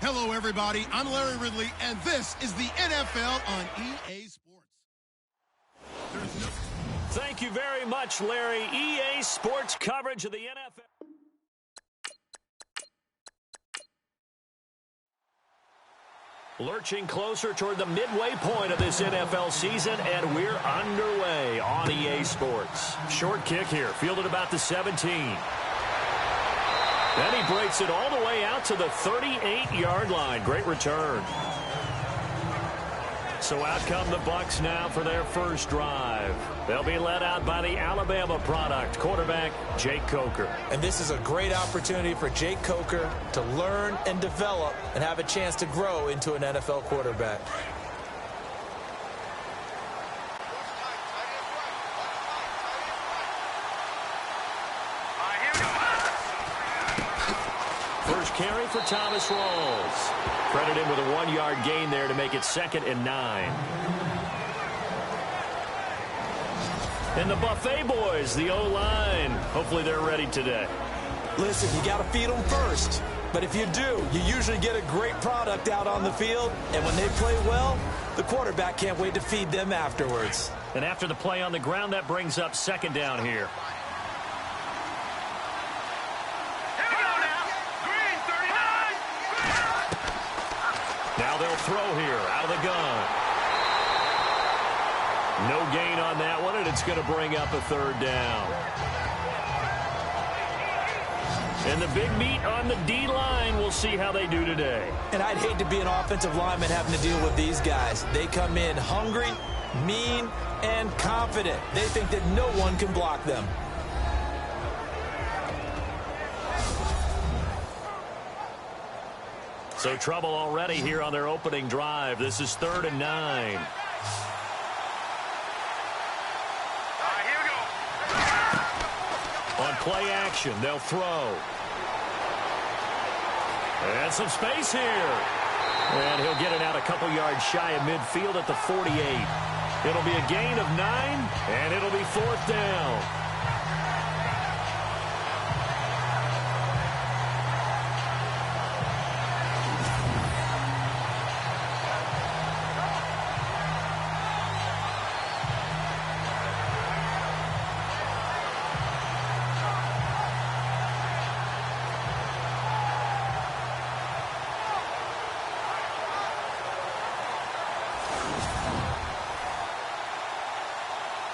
Hello, everybody. I'm Larry Ridley, and this is the NFL on EA Sports. Thank you very much, Larry. EA Sports coverage of the NFL. Lurching closer toward the midway point of this NFL season, and we're underway on EA Sports. Short kick here, fielded about the 17. Then he breaks it all the way out to the 38-yard line. Great return. So out come the Bucs now for their first drive. They'll be led out by the Alabama product, quarterback Jake Coker. And this is a great opportunity for Jake Coker to learn and develop and have a chance to grow into an NFL quarterback. First carry for Thomas Rawls. Credit him with a 1-yard gain there to make it 2nd and 9. And the Buffet boys, the O-line. Hopefully they're ready today. Listen, you got to feed them first. But if you do, you usually get a great product out on the field. And when they play well, the quarterback can't wait to feed them afterwards. And after the play on the ground, that brings up 2nd down here. Now they'll throw here out of the gun. No gain on that one, and it's going to bring up a 3rd down. And the big meat on the D-line, we'll see how they do today. And I'd hate to be an offensive lineman having to deal with these guys. They come in hungry, mean, and confident. They think that no one can block them. So trouble already here on their opening drive. This is 3rd and 9. Here we go. On play action, they'll throw. And some space here. And he'll get it out a couple yards shy of midfield at the 48. It'll be a gain of 9, and it'll be 4th down.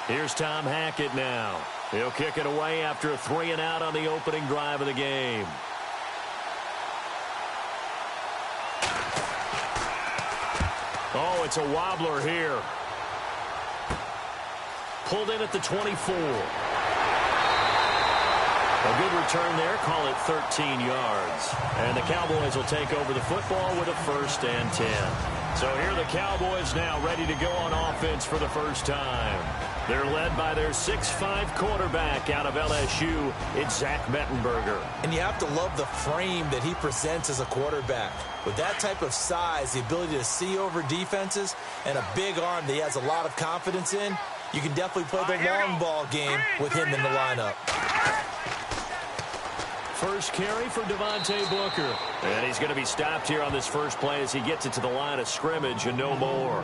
Here's Tom Hackett now. He'll kick it away after a 3-and-out on the opening drive of the game. Oh, it's a wobbler here. Pulled in at the 24. A good return there. Call it 13 yards. And the Cowboys will take over the football with a 1st and 10. So here are the Cowboys now ready to go on offense for the first time. They're led by their 6'5" quarterback out of LSU. It's Zach Mettenberger. And you have to love the frame that he presents as a quarterback. With that type of size, the ability to see over defenses, and a big arm that he has a lot of confidence in, you can definitely play the long ball game with him in the lineup. First carry for Devontae Booker. And he's going to be stopped here on this first play as he gets it to the line of scrimmage and no more.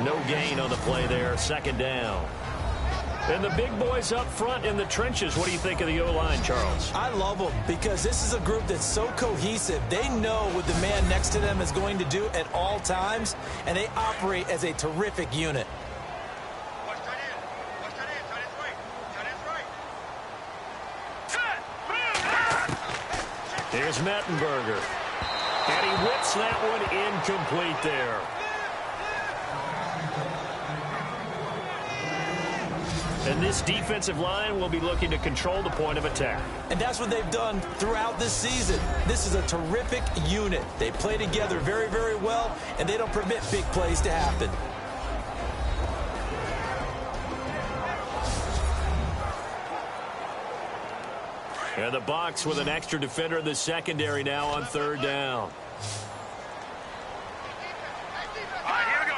No gain on the play there. 2nd down. And the big boys up front in the trenches. What do you think of the O-line, Charles? I love them because this is a group that's so cohesive. They know what the man next to them is going to do at all times, and they operate as a terrific unit. Here's Mettenberger. And he whips that one incomplete there. And this defensive line will be looking to control the point of attack. And that's what they've done throughout this season. This is a terrific unit. They play together very, very well, and they don't permit big plays to happen. And the Bucs with an extra defender in the secondary now on 3rd down. Here we go.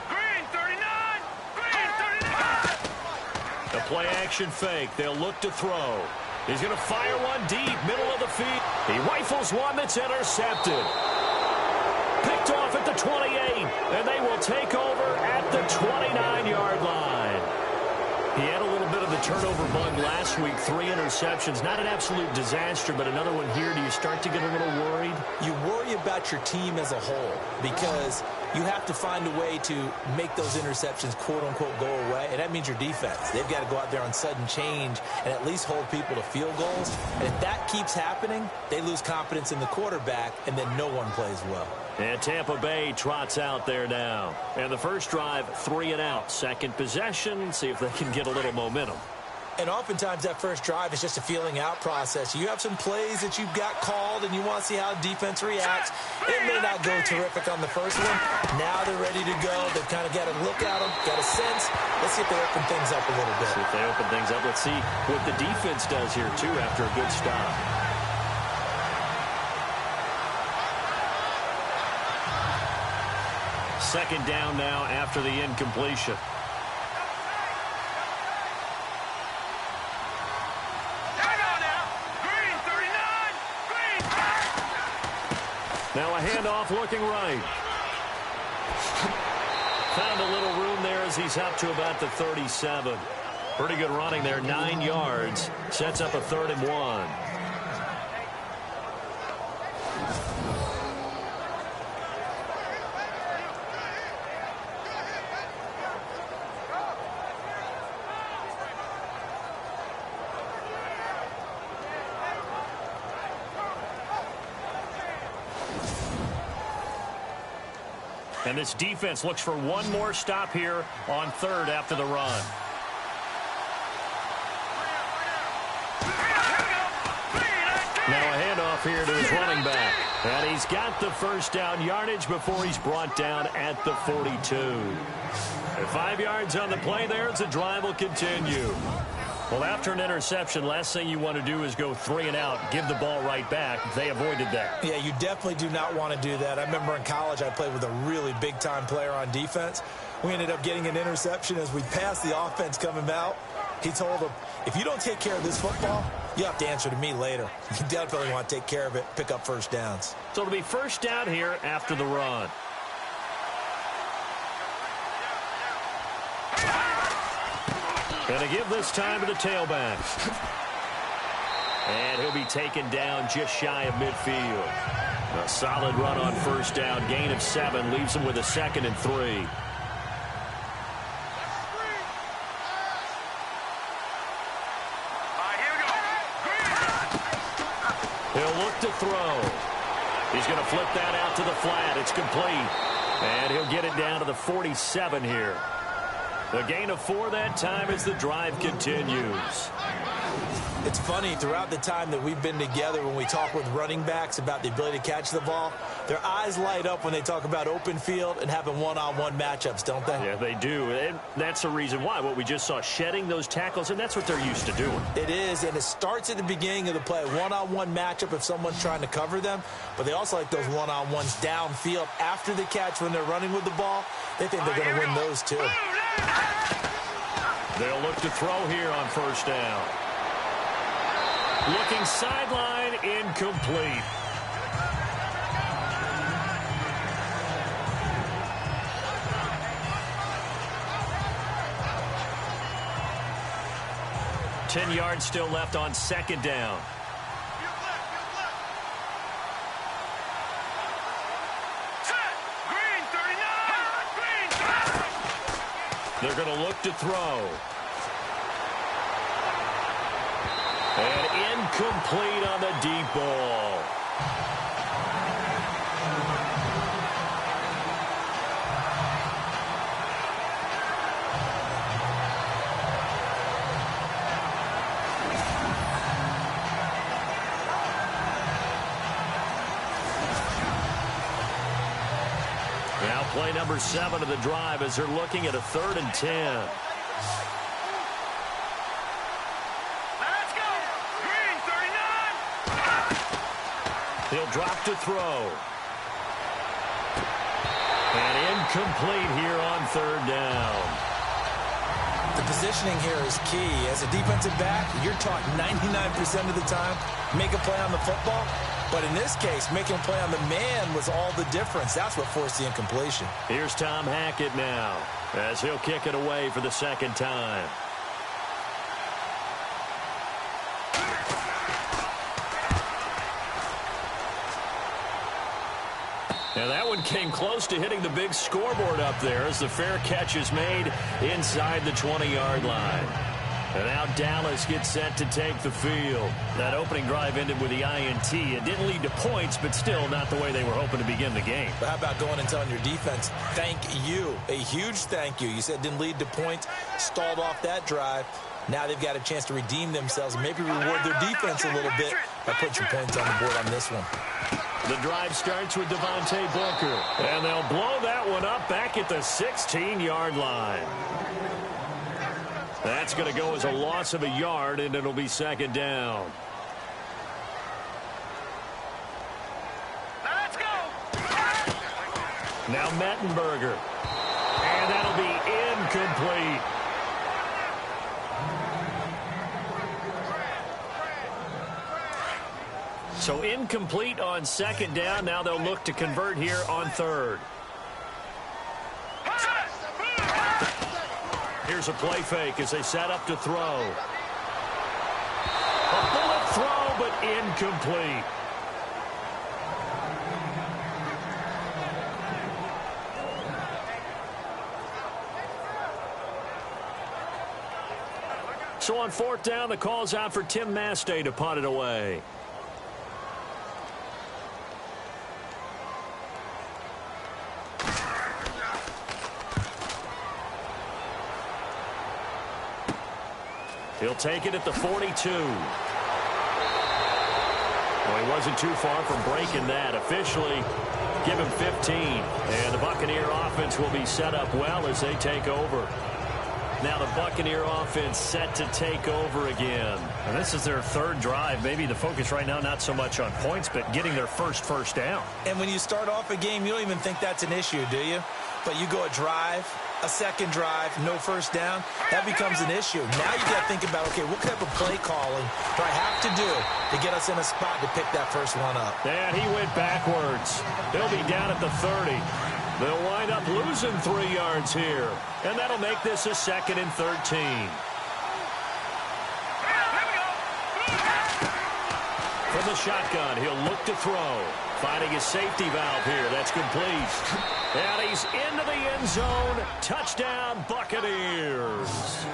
Green 39. Green 39. The play action fake. They'll look to throw. He's going to fire one deep, middle of the field. He rifles one that's intercepted. Picked off at the 28, and they will take over at the 29-yard line. He had a little bit of the turnover bug last week, 3 interceptions. Not an absolute disaster, but another one here. Do you start to get a little worried? You worry about your team as a whole because you have to find a way to make those interceptions, quote-unquote, go away, and that means your defense. They've got to go out there on sudden change and at least hold people to field goals. And if that keeps happening, they lose confidence in the quarterback, and then no one plays well. And Tampa Bay trots out there now. And the first drive, 3 and out. Second possession, see if they can get a little momentum. And oftentimes that first drive is just a feeling out process. You have some plays that you've got called and you want to see how defense reacts. It may not go terrific on the first one. Now they're ready to go. They've kind of got a look at them, got a sense. Let's see if they open things up a little bit. See if they open things up. Let's see what the defense does here, too, after a good stop. Second down now after the incompletion. Now a handoff looking right. Found a little room there as he's up to about the 37. Pretty good running there, 9 yards. Sets up a 3rd and 1. And this defense looks for one more stop here on 3rd after the run. Now a handoff here to his running back. And he's got the first down yardage before he's brought down at the 42. And 5 yards on the play there as the drive will continue. Well, after an interception, last thing you want to do is go 3 and out, give the ball right back. They avoided that. Yeah, you definitely do not want to do that. I remember in college I played with a really big-time player on defense. We ended up getting an interception as we passed the offense coming out. He told him, if you don't take care of this football, you have to answer to me later. You definitely want to take care of it, pick up first downs. So it'll be first down here after the run. Going to give this time to the tailback. And he'll be taken down just shy of midfield. A solid run on first down. Gain of 7 leaves him with a 2nd and 3. He'll look to throw. He's going to flip that out to the flat. It's complete. And he'll get it down to the 47 here. The gain of 4 that time as the drive continues. It's funny, throughout the time that we've been together, when we talk with running backs about the ability to catch the ball, their eyes light up when they talk about open field and having one-on-one matchups, don't they? Yeah, they do. And that's the reason why. What we just saw, shedding those tackles, and that's what they're used to doing. It is, and it starts at the beginning of the play. One-on-one matchup if someone's trying to cover them, but they also like those one-on-ones downfield after the catch when they're running with the ball. They think they're going to win those too. They'll look to throw here on first down. Looking sideline, incomplete. Ten yards still left on second down. They're going to look to throw. And incomplete on the deep ball. Now play number 7 of the drive as they're looking at a 3rd and 10. He'll drop to throw. And incomplete here on 3rd down. The The positioning here is key. As a defensive back, you're taught 99% of the time, make a play on the football. But in this case, making a play on the man was all the difference. That's what forced the incompletion. Here's Tom Hackett now, as he'll kick it away for the second time. And that one came close to hitting the big scoreboard up there as the fair catch is made inside the 20-yard line. And now Dallas gets set to take the field. That opening drive ended with the INT. It didn't lead to points, but still not the way they were hoping to begin the game. But how about going and telling your defense, thank you, a huge thank you. You said it didn't lead to points, stalled off that drive. Now they've got a chance to redeem themselves and maybe reward their defense a little bit by putting some points on the board on this one. The drive starts with Devontae Booker, and they'll blow that one up back at the 16-yard line. That's going to go as a loss of a yard, and it'll be second down. Now let's go. Now Mettenberger, and that'll be incomplete. So incomplete on second down. Now they'll look to convert here on third. Here's a play fake as they set up to throw. A bullet throw, but incomplete. So on fourth down, the call's out for Tim Mastay to punt it away. He'll take it at the 42. Well, he wasn't too far from breaking that. Officially, give him 15. And the Buccaneer offense will be set up well as they take over. Now the Buccaneer offense set to take over again. And this is their third drive. Maybe the focus right now not so much on points, but getting their first down. And when you start off a game, you don't even think that's an issue, do you? But you go a drive, a second drive, no first down, that becomes an issue. Now you got to think about, okay, what type of play calling do I have to do to get us in a spot to pick that first one up? And he went backwards. They'll be down at the 30. They'll wind up losing 3 yards here. And that'll make this a 2nd and 13. From the shotgun, he'll look to throw. Finding his safety valve here. That's complete. And he's into the end zone. Touchdown, Buccaneers.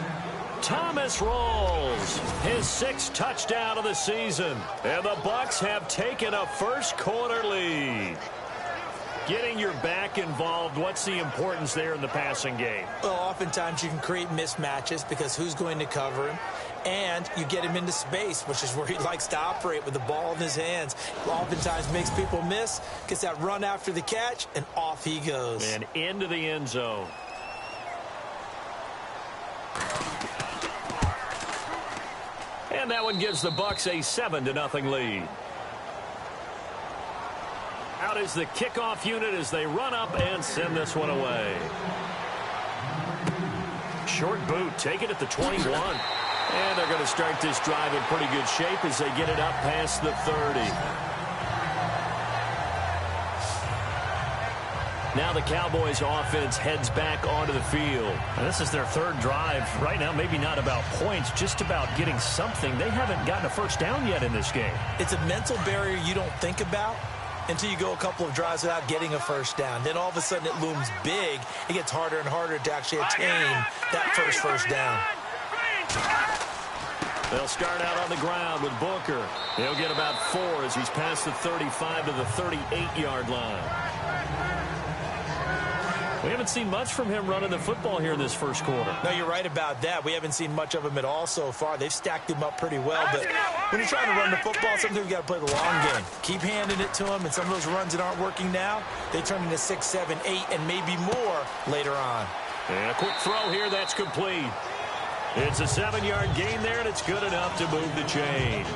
Thomas rolls his 6th touchdown of the season. And the Bucs have taken a first-quarter lead. Getting your back involved, what's the importance there in the passing game? Well, oftentimes you can create mismatches because who's going to cover him? And you get him into space, which is where he likes to operate with the ball in his hands. Oftentimes makes people miss, gets that run after the catch, and off he goes. And into the end zone. And that one gives the Bucs a 7-0 lead. Out is the kickoff unit as they run up and send this one away. Short boot, take it at the 21. And they're going to start this drive in pretty good shape as they get it up past the 30. Now the Cowboys offense heads back onto the field. And this is their third drive. Right now, maybe not about points, just about getting something. They haven't gotten a first down yet in this game. It's a mental barrier you don't think about until you go a couple of drives without getting a first down. Then all of a sudden it looms big. It gets harder and harder to actually attain that first down. They'll start out on the ground with Booker. He'll get about 4 as he's past the 35 to the 38-yard line. We haven't seen much from him running the football here in this first quarter. No, you're right about that. We haven't seen much of him at all so far. They've stacked him up pretty well. But when you're trying to run the football, sometimes you got to play the long game. Keep handing it to him, and some of those runs that aren't working now, they turn into 6, 7, 8, and maybe more later on. And a quick throw here, that's complete. It's a 7-yard gain there, and it's good enough to move the chains.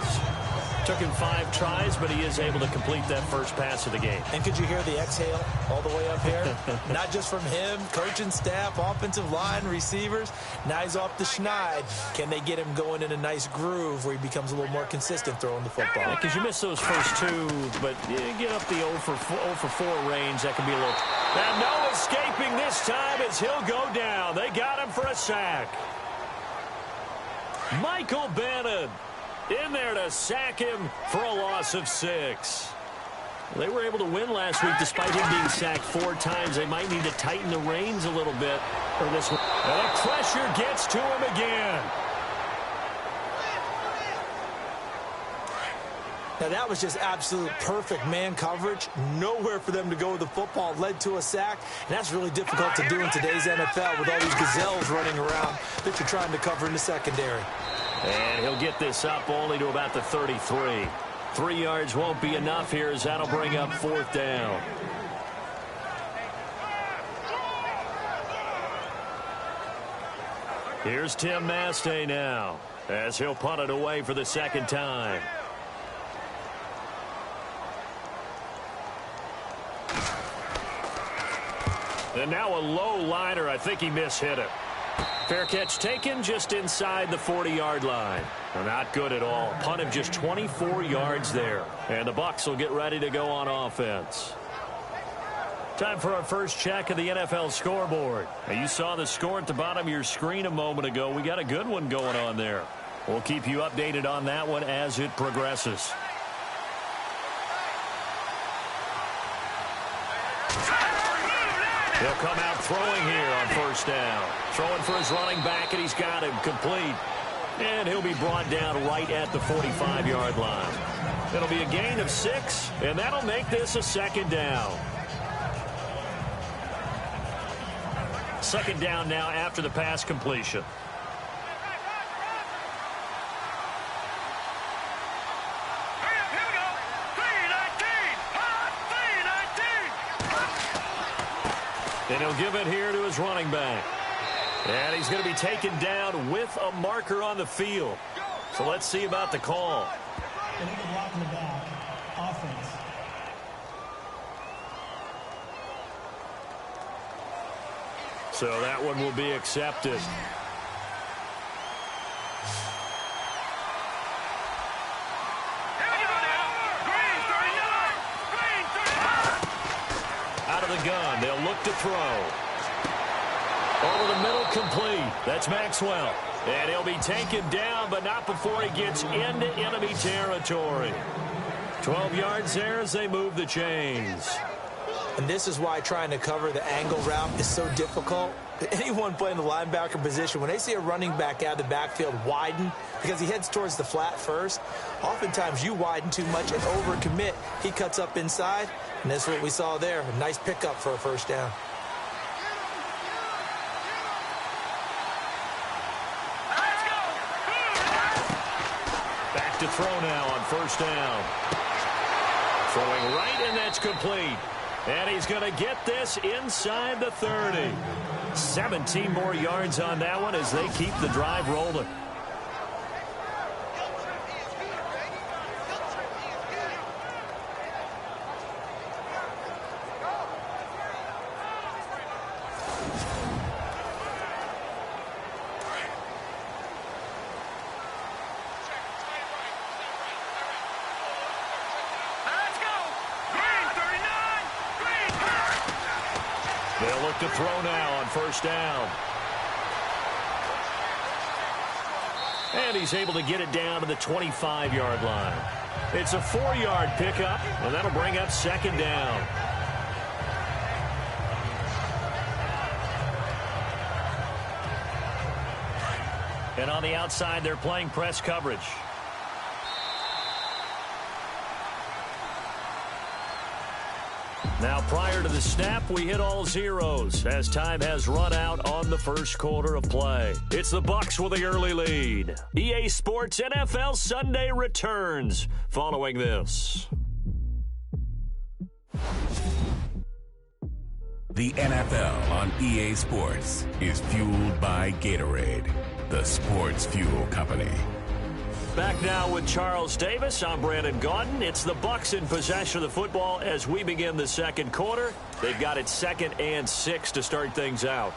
Took him 5 tries, but he is able to complete that first pass of the game. And could you hear the exhale all the way up here? Not just from him, coaching staff, offensive line, receivers. Now he's off the schneid. Can they get him going in a nice groove where he becomes a little more consistent throwing the football? Because you miss those first 2, but you get up the 0 for 4 range. That can be a little... And no escaping this time as he'll go down. They got him for a sack. Michael Bannon in there to sack him for a loss of 6. They were able to win last week despite him being sacked 4 times. They might need to tighten the reins a little bit for this one. And the pressure gets to him again. Now, that was just absolute perfect man coverage. Nowhere for them to go with the football. Led to a sack. And that's really difficult to do in today's NFL with all these gazelles running around that you're trying to cover in the secondary. And he'll get this up only to about the 33. 3 yards won't be enough here as that'll bring up 4th down. Here's Tim Mastay now as he'll punt it away for the 2nd time. And now a low liner. I think he mishit it. Fair catch taken just inside the 40-yard line. Not good at all. Punt of just 24 yards there. And the Bucs will get ready to go on offense. Time for our first check of the NFL scoreboard. Now, you saw the score at the bottom of your screen a moment ago. We got a good one going on there. We'll keep you updated on that one as it progresses. He'll come out throwing here on 1st down. Throwing for his running back, and he's got him complete. And he'll be brought down right at the 45-yard line. It'll be a gain of 6, and that'll make this a 2nd down. 2nd down now after the pass completion. And he'll give it here to his running back. And he's going to be taken down with a marker on the field. So let's see about the call. So that one will be accepted. Out of the gun, they'll look to throw. Over the middle, complete. That's Maxwell. And he'll be taken down, but not before he gets into enemy territory. 12 yards there as they move the chains. And this is why trying to cover the angle route is so difficult. Anyone playing the linebacker position, when they see a running back out of the backfield widen because he heads towards the flat first, oftentimes you widen too much and overcommit. He cuts up inside, and that's what we saw there. A nice pickup for a 1st down. Back to throw now on 1st down. Throwing right, and that's complete. And he's going to get this inside the 30. 17 more yards on that one as they keep the drive rolling. They'll look to throw now on 1st down. And he's able to get it down to the 25-yard line. It's a 4-yard pickup, and that'll bring up 2nd down. And on the outside, they're playing press coverage. Now, prior to the snap, we hit all zeros as time has run out on the first quarter of play. It's the Bucs with the early lead. EA Sports NFL Sunday returns following this. The NFL on EA Sports is fueled by Gatorade, the sports fuel company. Back now with Charles Davis. I'm Brandon Gaudin. It's the Bucs in possession of the football as we begin the second quarter. They've got it 2nd and 6 to start things out.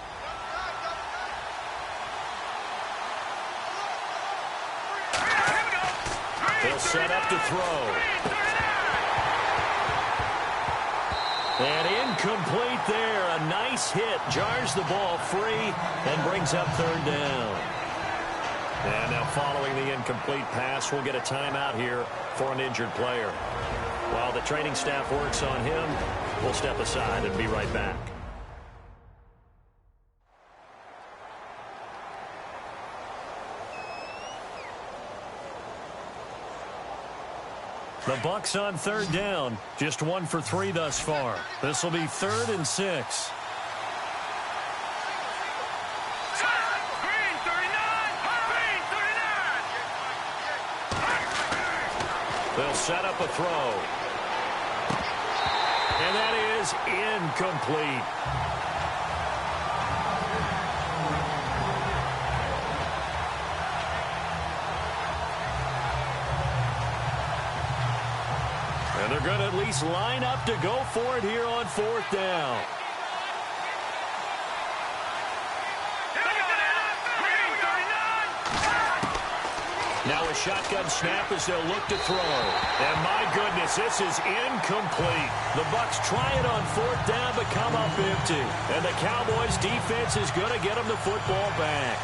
They'll set up to throw. And incomplete there. A nice hit. Jars the ball free and brings up 3rd down. And now following the incomplete pass, we'll get a timeout here for an injured player. While the training staff works on him, we'll step aside and be right back. The Bucs on 3rd down. Just 1 for 3 thus far. This will be 3rd and 6. They'll set up a throw. And that is incomplete. And they're going to at least line up to go for it here on 4th down. Now a shotgun snap as they'll look to throw. And my goodness, this is incomplete. The Bucs try it on 4th down but come up empty. And the Cowboys defense is going to get them the football back.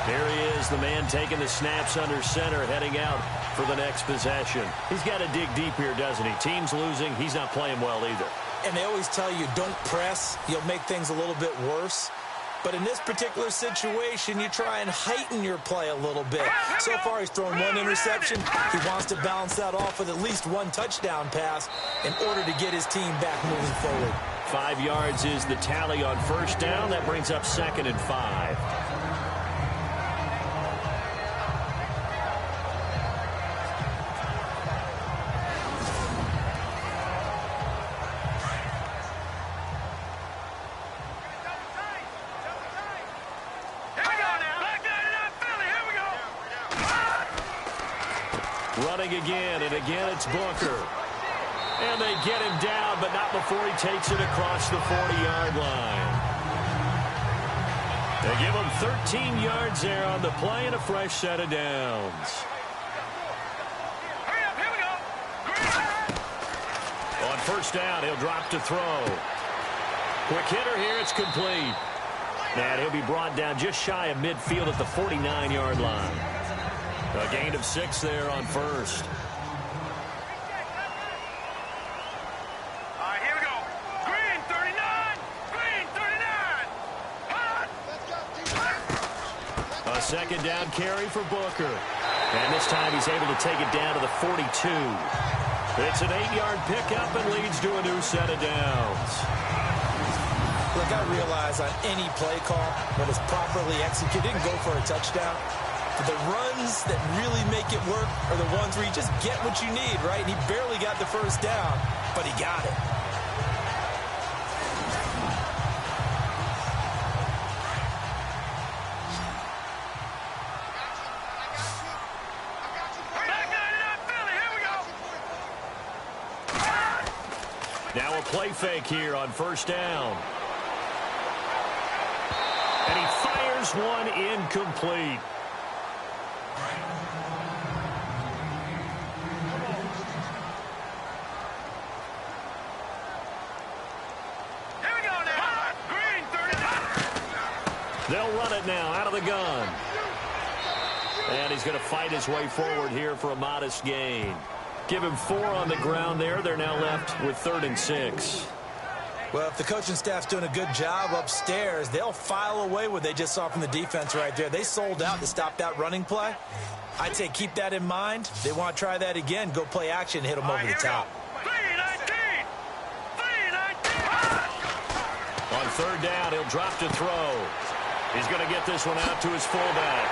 Here he is, the man taking the snaps under center, heading out for the next possession. He's got to dig deep here, doesn't he? Team's losing. He's not playing well either. And they always tell you, don't press. You'll make things a little bit worse. But in this particular situation, you try and heighten your play a little bit. So far, he's thrown 1 interception. He wants to balance that off with at least 1 touchdown pass in order to get his team back moving forward. 5 yards is the tally on 1st down. That brings up 2nd and 5. Running again, and again it's Booker. And they get him down, but not before he takes it across the 40-yard line. They give him 13 yards there on the play and a fresh set of downs. Hurry up, here we go. On 1st down, he'll drop to throw. Quick hitter here, it's complete. And he'll be brought down just shy of midfield at the 49-yard line. A gain of 6 there on 1st. Here we go. Green 39. Green 39. A 2nd down carry for Booker. And this time he's able to take it down to the 42. It's an 8-yard pickup and leads to a new set of downs. Look, I realize on any play call, when it's properly executed, you can go for a touchdown. But the runs that really make it work are the ones where you just get what you need, right? And he barely got the 1st down, but he got it. Now a play fake here on 1st down. And he fires one incomplete. They'll run it now out of the gun. And he's going to fight his way forward here for a modest gain. Give him 4 on the ground there. They're now left with 3rd and 6. Well, if the coaching staff's doing a good job upstairs, they'll file away what they just saw from the defense right there. They sold out to stop that running play. I'd say keep that in mind. They want to try that again. Go play action, hit them over the top. 319. On 3rd down, he'll drop to throw. He's going to get this one out to his fullback.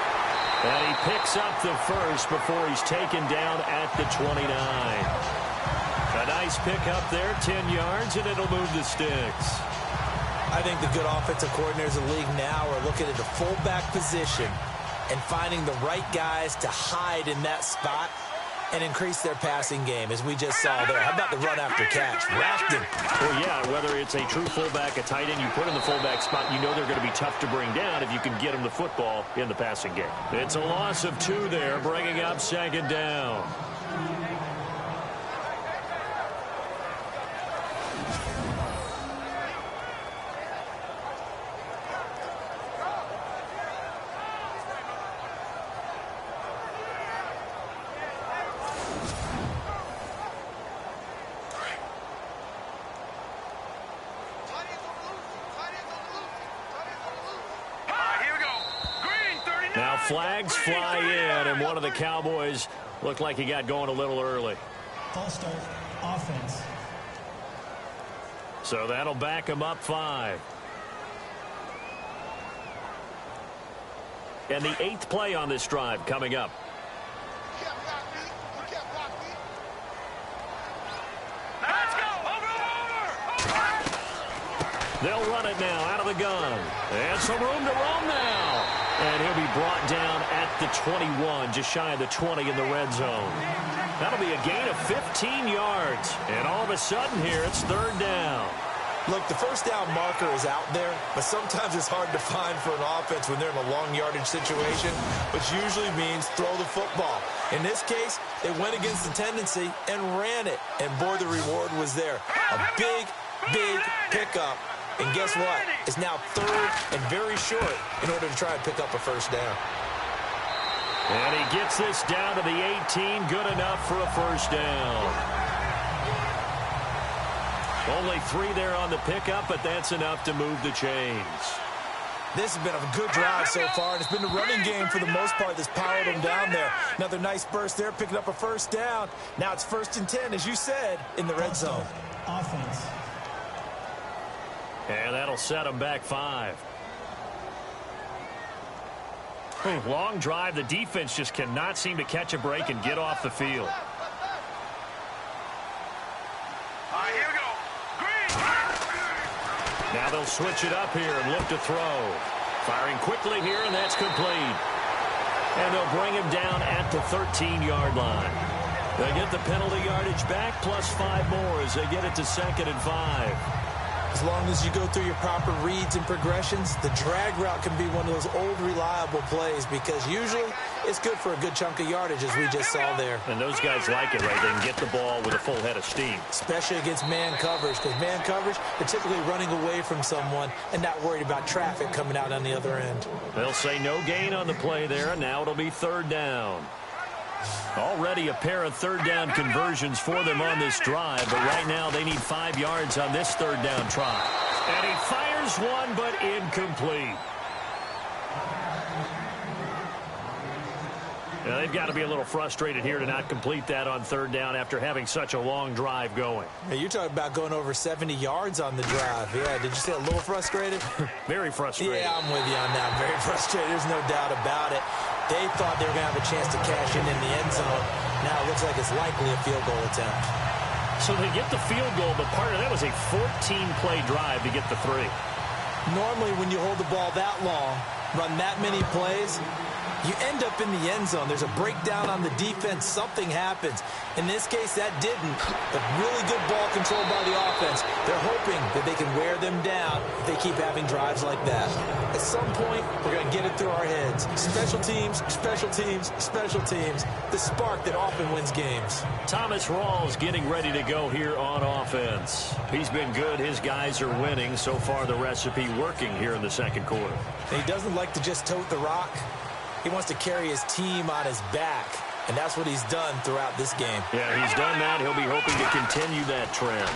And he picks up the 1st before he's taken down at the 29. A nice pickup there, 10 yards, and it'll move the sticks. I think the good offensive coordinators in the league now are looking at the fullback position and finding the right guys to hide in that spot and increase their passing game, as we just saw there. How about the run after catch? Racked him. Well, yeah, whether it's a true fullback, a tight end, you put in the fullback spot, you know they're going to be tough to bring down if you can get them the football in the passing game. It's a loss of 2 there, bringing up 2nd down. Now flags fly in, and one of the Cowboys looked like he got going a little early. False start, offense. So that'll back him up 5. And the 8th play on this drive coming up. Let's go! Over! They'll run it now out of the gun. And some room to roam now. And he'll be brought down at the 21, just shy of the 20 in the red zone. That'll be a gain of 15 yards. And all of a sudden here, it's 3rd down. Look, the first down marker is out there, but sometimes it's hard to find for an offense when they're in a long yardage situation, which usually means throw the football. In this case, they went against the tendency and ran it. And, boy, the reward was there. A big, big pickup. And guess what? It's now 3rd and very short in order to try and pick up a first down. And he gets this down to the 18, good enough for a first down. Only 3 there on the pickup, but that's enough to move the chains. This has been a good drive so far, and it's been the running game for the most part that's powered them down there. Another nice burst there, picking up a first down. Now it's 1st and 10, as you said, in the red zone. Offense. And that'll set them back 5. Long drive. The defense just cannot seem to catch a break and get off the field. Here we go. Green! Now they'll switch it up here and look to throw. Firing quickly here, and that's complete. And they'll bring him down at the 13-yard line. They get the penalty yardage back, plus 5 more as they get it to 2nd and 5. As long as you go through your proper reads and progressions, the drag route can be one of those old reliable plays because usually it's good for a good chunk of yardage, as we just saw there. And those guys like it, right? They can get the ball with a full head of steam. Especially against man coverage, because man coverage, they're typically running away from someone and not worried about traffic coming out on the other end. They'll say no gain on the play there, and now it'll be 3rd down. Already a pair of 3rd down conversions for them on this drive, but right now they need 5 yards on this 3rd down try. And he fires one, but incomplete. Now, they've got to be a little frustrated here to not complete that on 3rd down after having such a long drive going. Hey, you're talking about going over 70 yards on the drive. Yeah, did you say a little frustrated? Very frustrated. Yeah, I'm with you on that. Very frustrated. There's no doubt about it. They thought they were going to have a chance to cash in the end zone. Now it looks like it's likely a field goal attempt. So they get the field goal, but part of that was a 14-play drive to get the 3. Normally, when you hold the ball that long, run that many plays, you end up in the end zone. There's a breakdown on the defense. Something happens. In this case, that didn't. But really good ball control by the offense. They're hoping that they can wear them down if they keep having drives like that. At some point, we're going to get it through our heads. Special teams, special teams, special teams. The spark that often wins games. Thomas Rawls getting ready to go here on offense. He's been good. His guys are winning. So far, the recipe working here in the 2nd quarter. He doesn't like to just tote the rock. He wants to carry his team on his back, and that's what he's done throughout this game. Yeah, he's done that. He'll be hoping to continue that trend.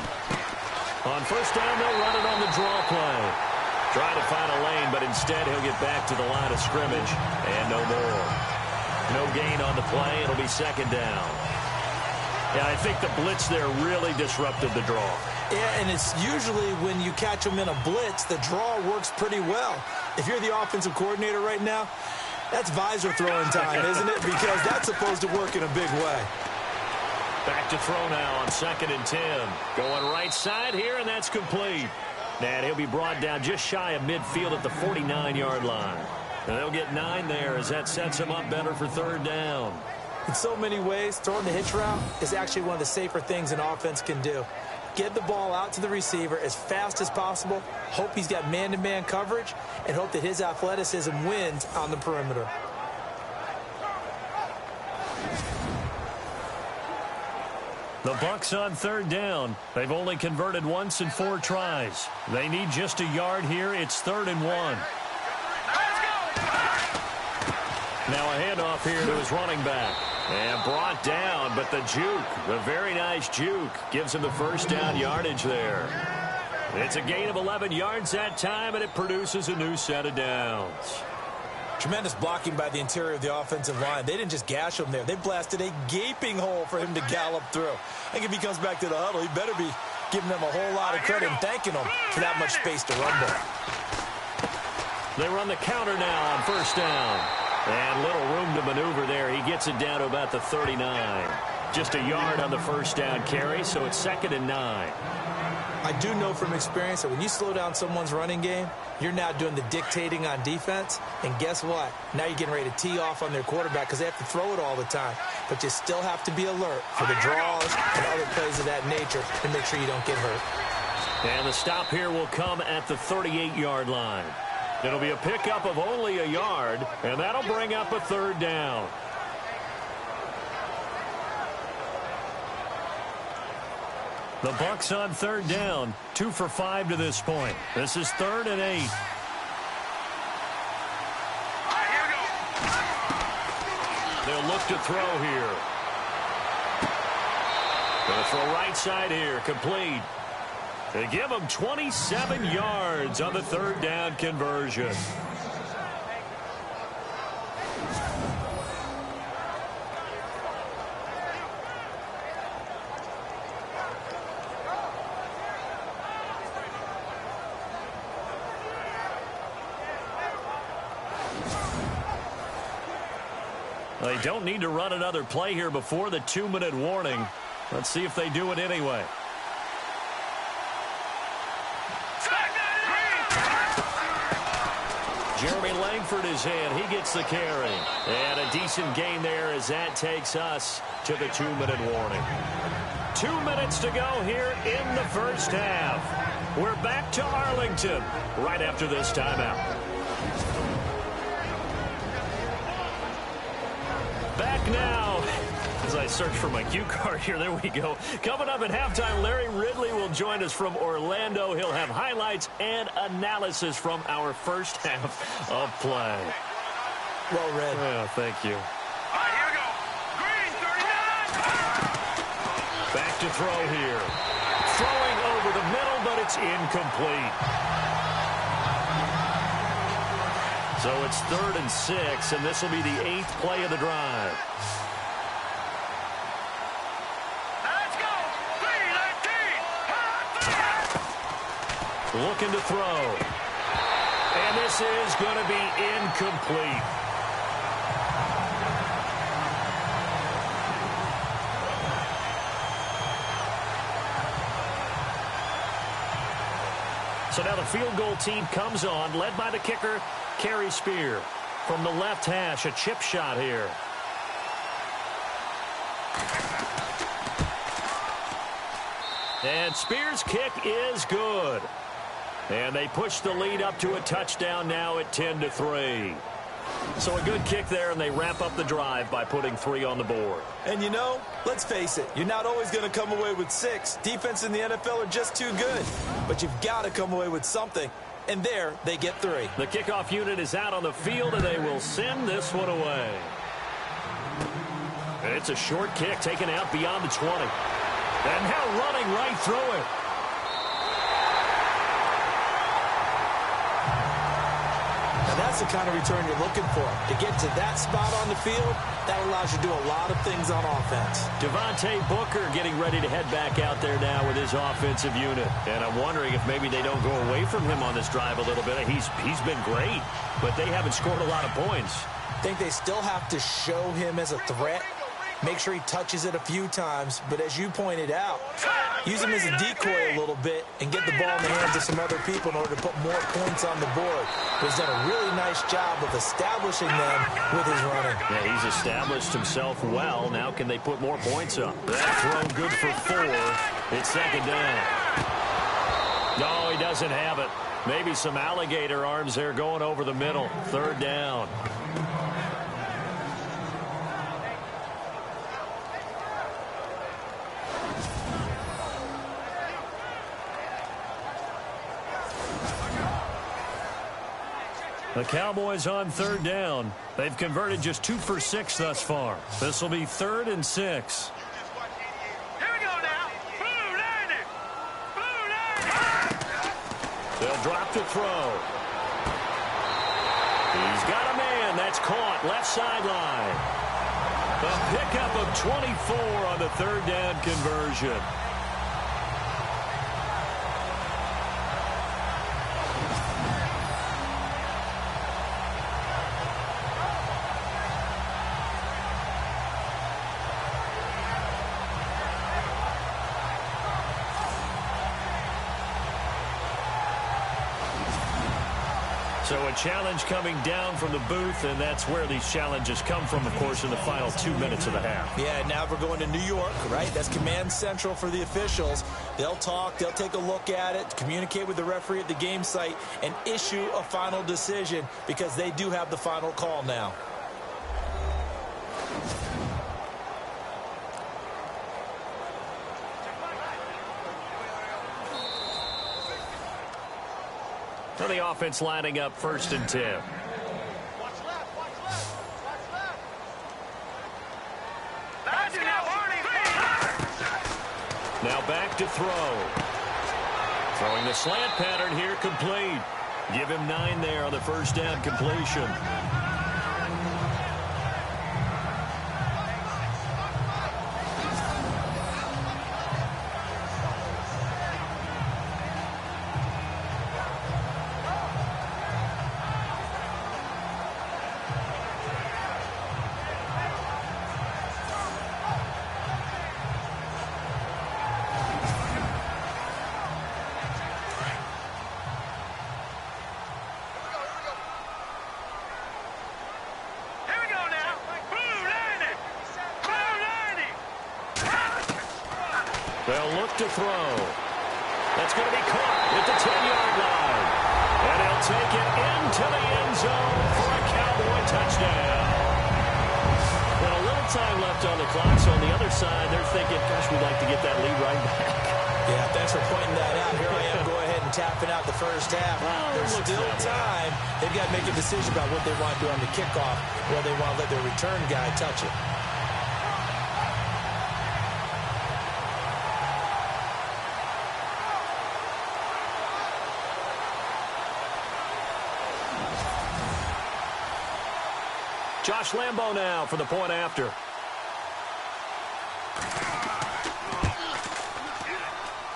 On 1st down, they'll run it on the draw play. Try to find a lane, but instead he'll get back to the line of scrimmage, and no more. No gain on the play. It'll be 2nd down. Yeah, I think the blitz there really disrupted the draw. Yeah, and it's usually when you catch them in a blitz, the draw works pretty well. If you're the offensive coordinator right now, that's visor throwing time, isn't it? Because that's supposed to work in a big way. Back to throw now on 2nd and 10. Going right side here, and that's complete. And he'll be brought down just shy of midfield at the 49-yard line. And they'll get 9 there as that sets him up better for 3rd down. In so many ways, throwing the hitch route is actually one of the safer things an offense can do. Get the ball out to the receiver as fast as possible, hope he's got man-to-man coverage, and hope that his athleticism wins on the perimeter. The Bucs on 3rd down. They've only converted once in 4 tries. They need just a yard here. It's 3rd and 1. Now a handoff here to his running back. And brought down, but the juke, the very nice juke, gives him the 1st down yardage there. It's a gain of 11 yards that time, and it produces a new set of downs. Tremendous blocking by the interior of the offensive line. They didn't just gash him there. They blasted a gaping hole for him to gallop through. I think if he comes back to the huddle, he better be giving them a whole lot of credit and thanking them for that much space to run ball. They run the counter now on 1st down. And little room to maneuver there. He gets it down to about the 39. Just a yard on the 1st down carry, so it's 2nd and 9. I do know from experience that when you slow down someone's running game, you're now doing the dictating on defense. And guess what? Now you're getting ready to tee off on their quarterback because they have to throw it all the time. But you still have to be alert for the draws and other plays of that nature to make sure you don't get hurt. And the stop here will come at the 38-yard line. It'll be a pickup of only a yard, and that'll bring up a 3rd down. The Bucs on 3rd down, 2 for 5 to this point. This is 3rd and 8. They'll look to throw here. Going to throw right side here, complete. They give him 27 yards on the 3rd down conversion. They don't need to run another play here before the 2-minute warning. Let's see if they do it anyway. Jeremy Langford is in. He gets the carry. And a decent gain there as that takes us to the 2-minute warning. 2 minutes to go here in the 1st half. We're back to Arlington right after this timeout. Back now. As I search for my cue card here, there we go. Coming up at halftime, Larry Ridley will join us from Orlando. He'll have highlights and analysis from our 1st half of play. Well read. Yeah, thank you. All right, here we go. Green, 39. Back to throw here. Throwing over the middle, but it's incomplete. So it's 3rd and 6, and this will be the 8th play of the drive. Looking to throw. And this is going to be incomplete. So now the field goal team comes on, led by the kicker, Kerry Spear. From the left hash, a chip shot here. And Spear's kick is good. And they push the lead up to a touchdown now at 10-3. So a good kick there, and they wrap up the drive by putting 3 on the board. And you know, let's face it, you're not always going to come away with 6. Defense in the NFL are just too good. But you've got to come away with something. And there, they get 3. The kickoff unit is out on the field, and they will send this one away. And it's a short kick taken out beyond the 20. And now running right through it. That's the kind of return you're looking for. To get to that spot on the field, that allows you to do a lot of things on offense. Devontae Booker getting ready to head back out there now with his offensive unit. And I'm wondering if maybe they don't go away from him on this drive a little bit. He's been great, but they haven't scored a lot of points. I think they still have to show him as a threat make sure he touches it a few times. But as you pointed out, use him as a decoy a little bit and get the ball in the hands of some other people in order to put more points on the board. But he's done a really nice job of establishing them with his running. Yeah, he's established himself well. Now can they put more points up? That throw good for 4. It's second down. No, he doesn't have it. Maybe some alligator arms there going over the middle. Third down. The Cowboys on third down. They've converted just 2 for 6 thus far. This will be 3rd and 6. Here we go now. Blue landing. Blue landing. They'll drop to throw. He's got a man. That's caught. Left sideline. A pickup of 24 on the third down conversion. So a challenge coming down from the booth, and that's where these challenges come from, of course, in the final 2 minutes of the half. Yeah, now we're going to New York, right? That's command central for the officials. They'll talk, they'll take a look at it, communicate with the referee at the game site, and issue a final decision because they do have the final call now. So the offense lining up 1st and 10. Now back to throw. Throwing the slant pattern here, complete. Give him 9 there on the first down completion. They'll look to throw. That's going to be caught at the 10-yard line. And he'll take it into the end zone for a Cowboy touchdown. Well, a little time left on the clock, so on the other side, they're thinking, gosh, we'd like to get that lead right back. Yeah, thanks for pointing that out. Here I am going ahead and tapping out the first half. Well, there's still time. They've got to make a decision about what they want to do on the kickoff, whether they want to let their return guy touch it. Josh Lambo now for the point after.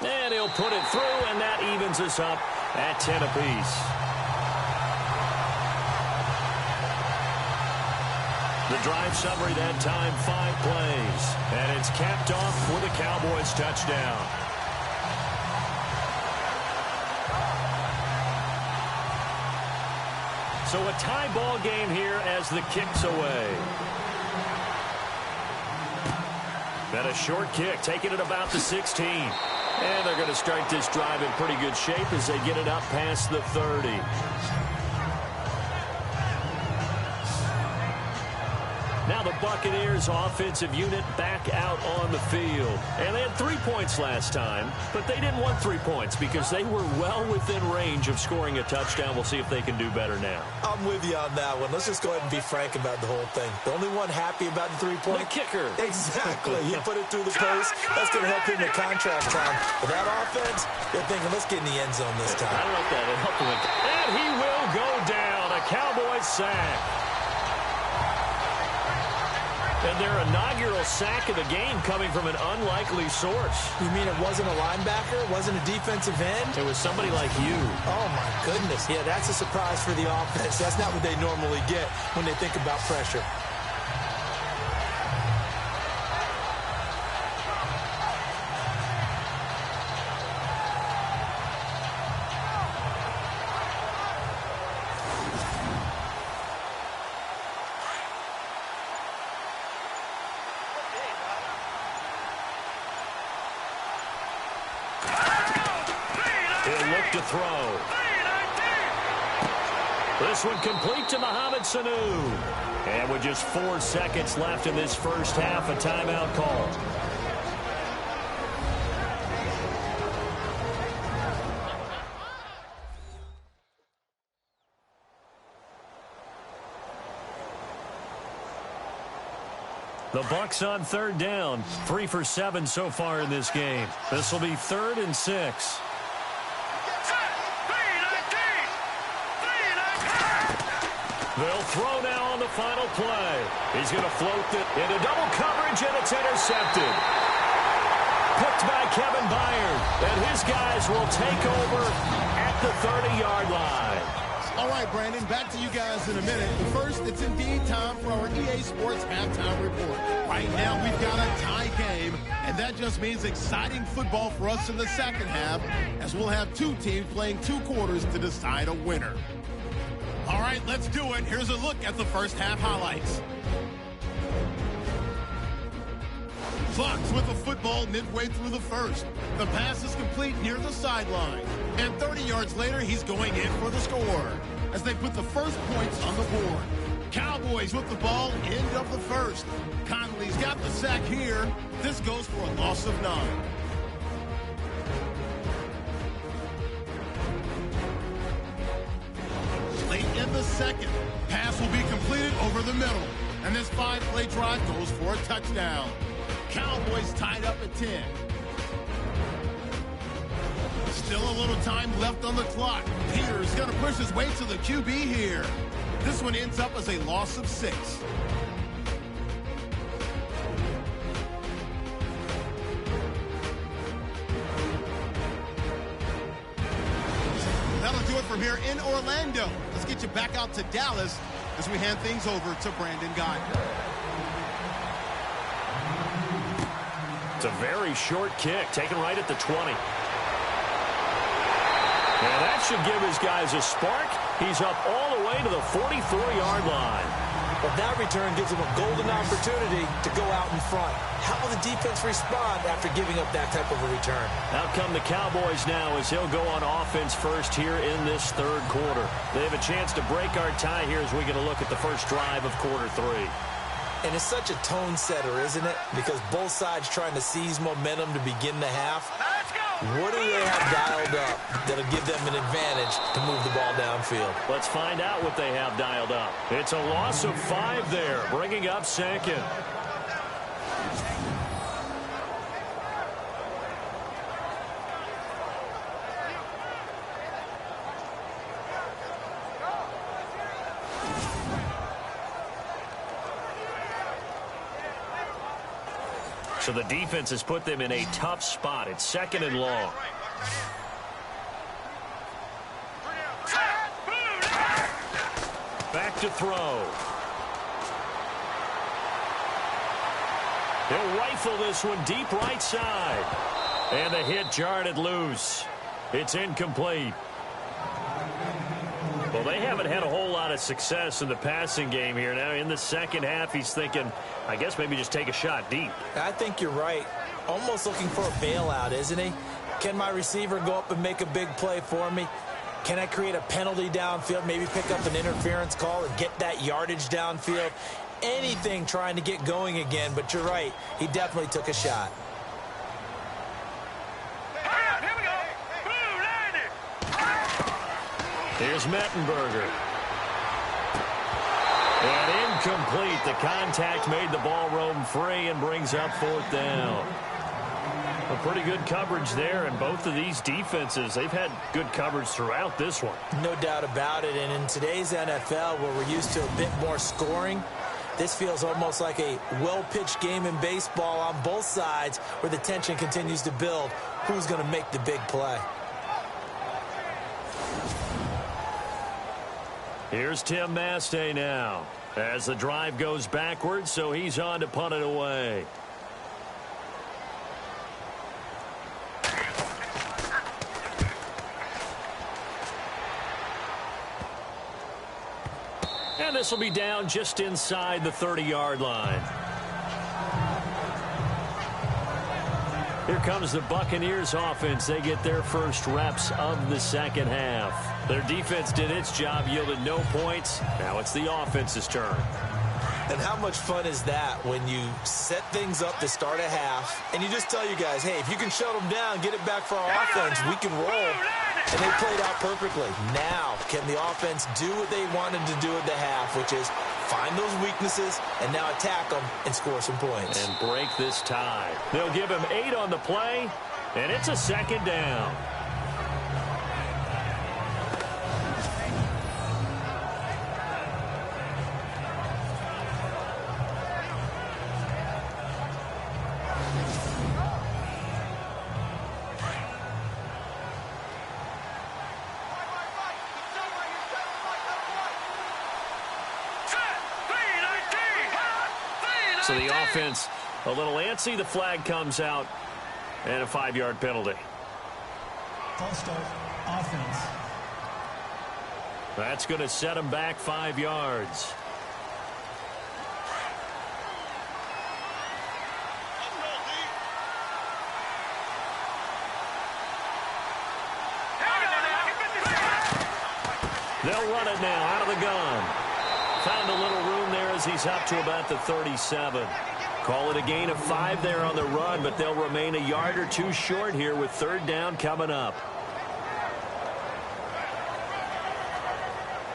And he'll put it through, and that evens us up at 10 apiece. The drive summary that time, 5 plays. And it's capped off with a Cowboys touchdown. So a tie ball game here as the kick's away. And a short kick, taking it about the 16. And they're going to start this drive in pretty good shape as they get it up past the 30. Now the Buccaneers offensive unit back out on the field. And they had 3 points last time, but they didn't want 3 points because they were well within range of scoring a touchdown. We'll see if they can do better now. I'm with you on that one. Let's just go ahead and be frank about the whole thing. The only one happy about the 3-point? The kicker. Exactly. He put it through the post. That's going to help him in contract time. But that offense, they're thinking, let's get in the end zone this time. I don't know if that will help him. And he will go down. A Cowboys sack. And their inaugural sack of the game coming from an unlikely source. You mean it wasn't a linebacker? It wasn't a defensive end? It was somebody like you. Oh, my goodness. Yeah, that's a surprise for the offense. That's not what they normally get when they think about pressure. Back to throw. This one complete to Mohamed Sanu. And with just 4 seconds left in this first half, a timeout call. The Bucs on third down. 3 for 7 so far in this game. This will be 3rd and 6. They'll throw now on the final play. He's going to float it into double coverage, and it's intercepted. Picked by Kevin Byard, and his guys will take over at the 30-yard line. All right, Brandon, back to you guys in a minute. But first, it's indeed time for our EA Sports Halftime Report. Right now, we've got a tie game, and that just means exciting football for us in the second half, as we'll have 2 teams playing 2 quarters to decide a winner. All right, let's do it. Here's a look at the first half highlights. Bucs with the football midway through the first. The pass is complete near the sideline. And 30 yards later, he's going in for the score as they put the first points on the board. Cowboys with the ball, end of the first. Conley's got the sack here. This goes for a loss of 9. Late in the second, pass will be completed over the middle. And this 5-play drive goes for a touchdown. Cowboys tied up at 10. Still a little time left on the clock. Peters going to push his way to the QB here. This one ends up as a loss of 6. That'll do it from here in Orlando. Let's get you back out to Dallas as we hand things over to Brandon Guyton. It's a very short kick, taken right at the 20. And that should give his guys a spark. He's up all the way to the 44-yard line. But that return gives him a golden opportunity to go out in front. How will the defense respond after giving up that type of a return? Out come the Cowboys now as he'll go on offense first here in this third quarter. They have a chance to break our tie here as we get a look at the first drive of quarter 3. And it's such a tone setter, isn't it? Because both sides trying to seize momentum to begin the half. What do they have dialed up that'll give them an advantage to move the ball downfield? Let's find out what they have dialed up. It's a loss of 5 there, bringing up 2nd. So the defense has put them in a tough spot. It's 2nd and long. Back to throw. He'll rifle this one deep right side. And the hit jarred it loose. It's incomplete. Well, they haven't had a whole lot of success in the passing game here. Now, in the second half, he's thinking, I guess maybe just take a shot deep. I think you're right. Almost looking for a bailout, isn't he? Can my receiver go up and make a big play for me? Can I create a penalty downfield, maybe pick up an interference call and get that yardage downfield? Anything trying to get going again, but you're right. He definitely took a shot. Here's Mettenberger. And incomplete. The contact made the ball roam free and brings up 4th down. A pretty good coverage there, and both of these defenses, they've had good coverage throughout this one. No doubt about it, and in today's NFL, where we're used to a bit more scoring, this feels almost like a well-pitched game in baseball on both sides where the tension continues to build. Who's going to make the big play? Here's Tim Mastay now as the drive goes backwards, so he's on to punt it away. And this will be down just inside the 30-yard line. Here comes the Buccaneers offense. They get their first reps of the second half. Their defense did its job, yielded no points. Now it's the offense's turn. And how much fun is that when you set things up to start a half and you just tell you guys, hey, if you can shut them down, get it back for our offense, we can roll. And they played out perfectly. Now, can the offense do what they wanted to do at the half, which is find those weaknesses and now attack them and score some points. And break this tie. They'll give him 8 on the play, and it's a second down. So the offense a little antsy. The flag comes out and a 5-yard penalty. False start, offense. That's going to set him back 5 yards. They'll run it now out of the gun. Found a little room there as he's up to about the 37. Call it a gain of 5 there on the run, but they'll remain a yard or 2 short here with 3rd down coming up.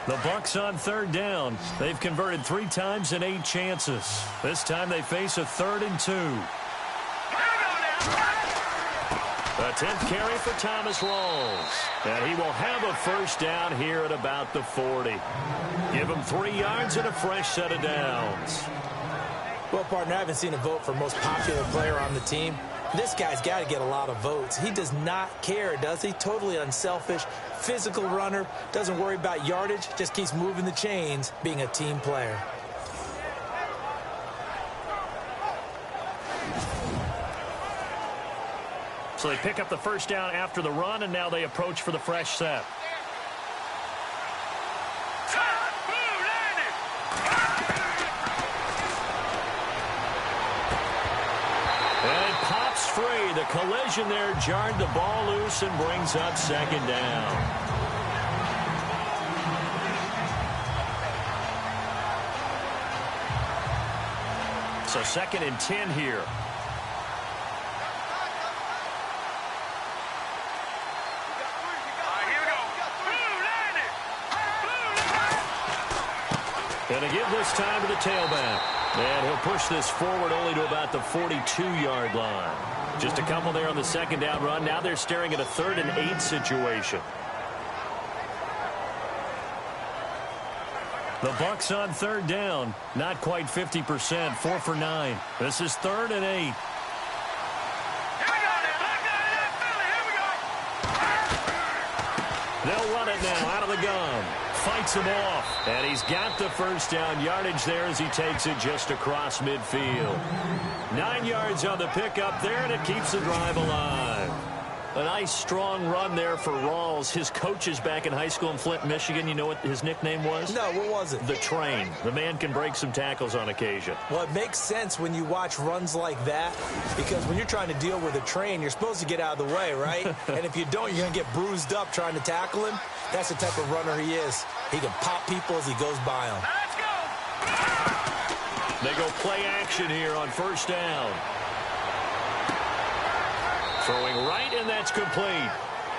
The Bucs on 3rd down. They've converted 3 times in 8 chances. This time they face a 3rd and 2. The 10th carry for Thomas Rawls. And he will have a first down here at about the 40. Give him 3 yards and a fresh set of downs. Well, partner, I haven't seen a vote for most popular player on the team. This guy's got to get a lot of votes. He does not care, does he? Totally unselfish, physical runner, doesn't worry about yardage, just keeps moving the chains, being a team player. So they pick up the first down after the run, and now they approach for the fresh set. And it pops free. The collision there jarred the ball loose and brings up 2nd down. So 2nd and 10 here. Going to give this time to the tailback. And he'll push this forward only to about the 42-yard line. Just a couple there on the 2nd down run. Now they're staring at a 3rd and 8 situation. The Bucs on 3rd down. Not quite 50%. 4 for 9. This is 3rd and 8. They'll run it now out of the gun. Fights him off. And he's got the first down yardage there as he takes it just across midfield. 9 yards on the pickup there, and it keeps the drive alive. A nice, strong run there for Rawls. His coaches back in high school in Flint, Michigan, you know what his nickname was? No, what was it? The Train. The man can break some tackles on occasion. Well, it makes sense when you watch runs like that, because when you're trying to deal with a train, you're supposed to get out of the way, right? And if you don't, you're going to get bruised up trying to tackle him. That's the type of runner he is. He can pop people as he goes by them. They go play action here on first down. Throwing right, and that's complete.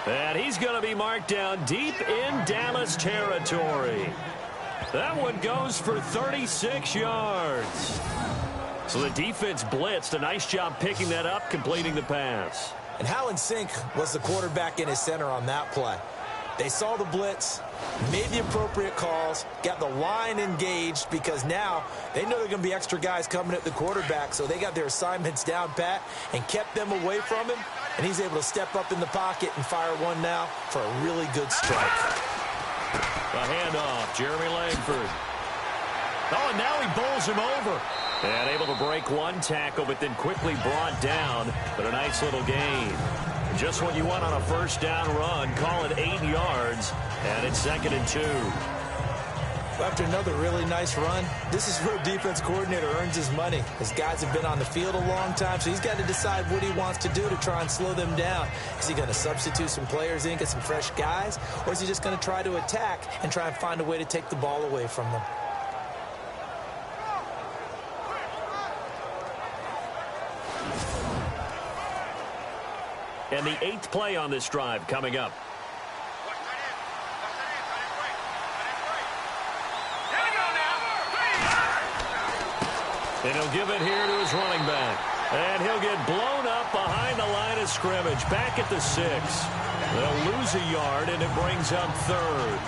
And he's going to be marked down deep in Dallas territory. That one goes for 36 yards. So the defense blitzed. A nice job picking that up, completing the pass. And how in sync was the quarterback in his center on that play? They saw the blitz, made the appropriate calls, got the line engaged, because now they know there are going to be extra guys coming at the quarterback, so they got their assignments down pat and kept them away from him, and he's able to step up in the pocket and fire one now for a really good strike. A handoff, Jeremy Langford. Oh, and now he bowls him over. And able to break one tackle, but then quickly brought down, but a nice little gain. Just what you want on a first down run. Call it 8 yards, and it's 2nd and 2. After another really nice run, this is where defense coordinator earns his money. His guys have been on the field a long time, so he's got to decide what he wants to do to try and slow them down. Is he going to substitute some players in, get some fresh guys, or is he just going to try to attack and try and find a way to take the ball away from them? And the 8th play on this drive coming up. And he'll give it here to his running back. And he'll get blown up behind the line of scrimmage. Back at the 6. They'll lose a yard, and it brings up 3rd.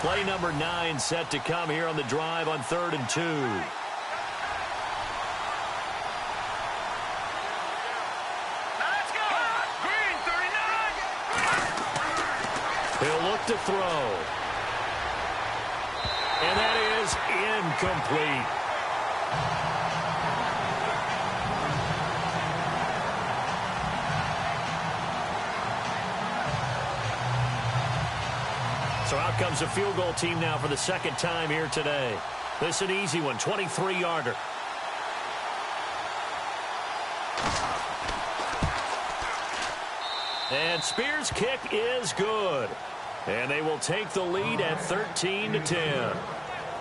Play number 9 set to come here on the drive on 3rd and 2. Let's go! Green 39! He'll look to throw. And that is incomplete. So out comes a field goal team now for the 2nd time here today. This is an easy one, 23-yarder. And Spears' kick is good. And they will take the lead at 13-10.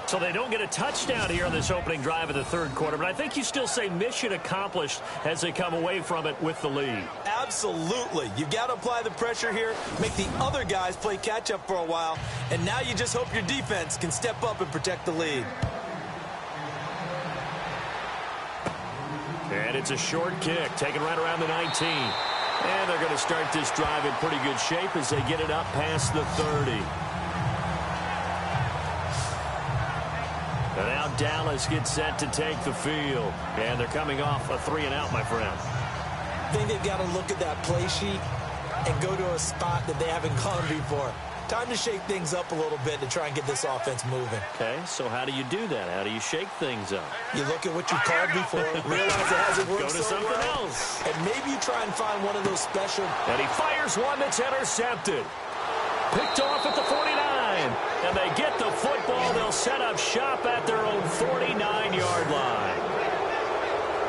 So they don't get a touchdown here on this opening drive of the 3rd quarter, but I think you still say mission accomplished as they come away from it with the lead. Absolutely. You've got to apply the pressure here, make the other guys play catch-up for a while, and now you just hope your defense can step up and protect the lead. And it's a short kick, taken right around the 19. And they're going to start this drive in pretty good shape as they get it up past the 30. And now Dallas gets set to take the field. And they're coming off a 3-and-out, my friend. I think they've got to look at that play sheet and go to a spot that they haven't gone before. Time to shake things up a little bit to try and get this offense moving. Okay, so how do you do that? How do you shake things up? You look at what you called before, realize it hasn't worked Go to so something well, else. and maybe you try and find one of those special. And he fires one that's intercepted. Picked off at the 49. And they get the football. They'll set up shop at their own 49-yard line.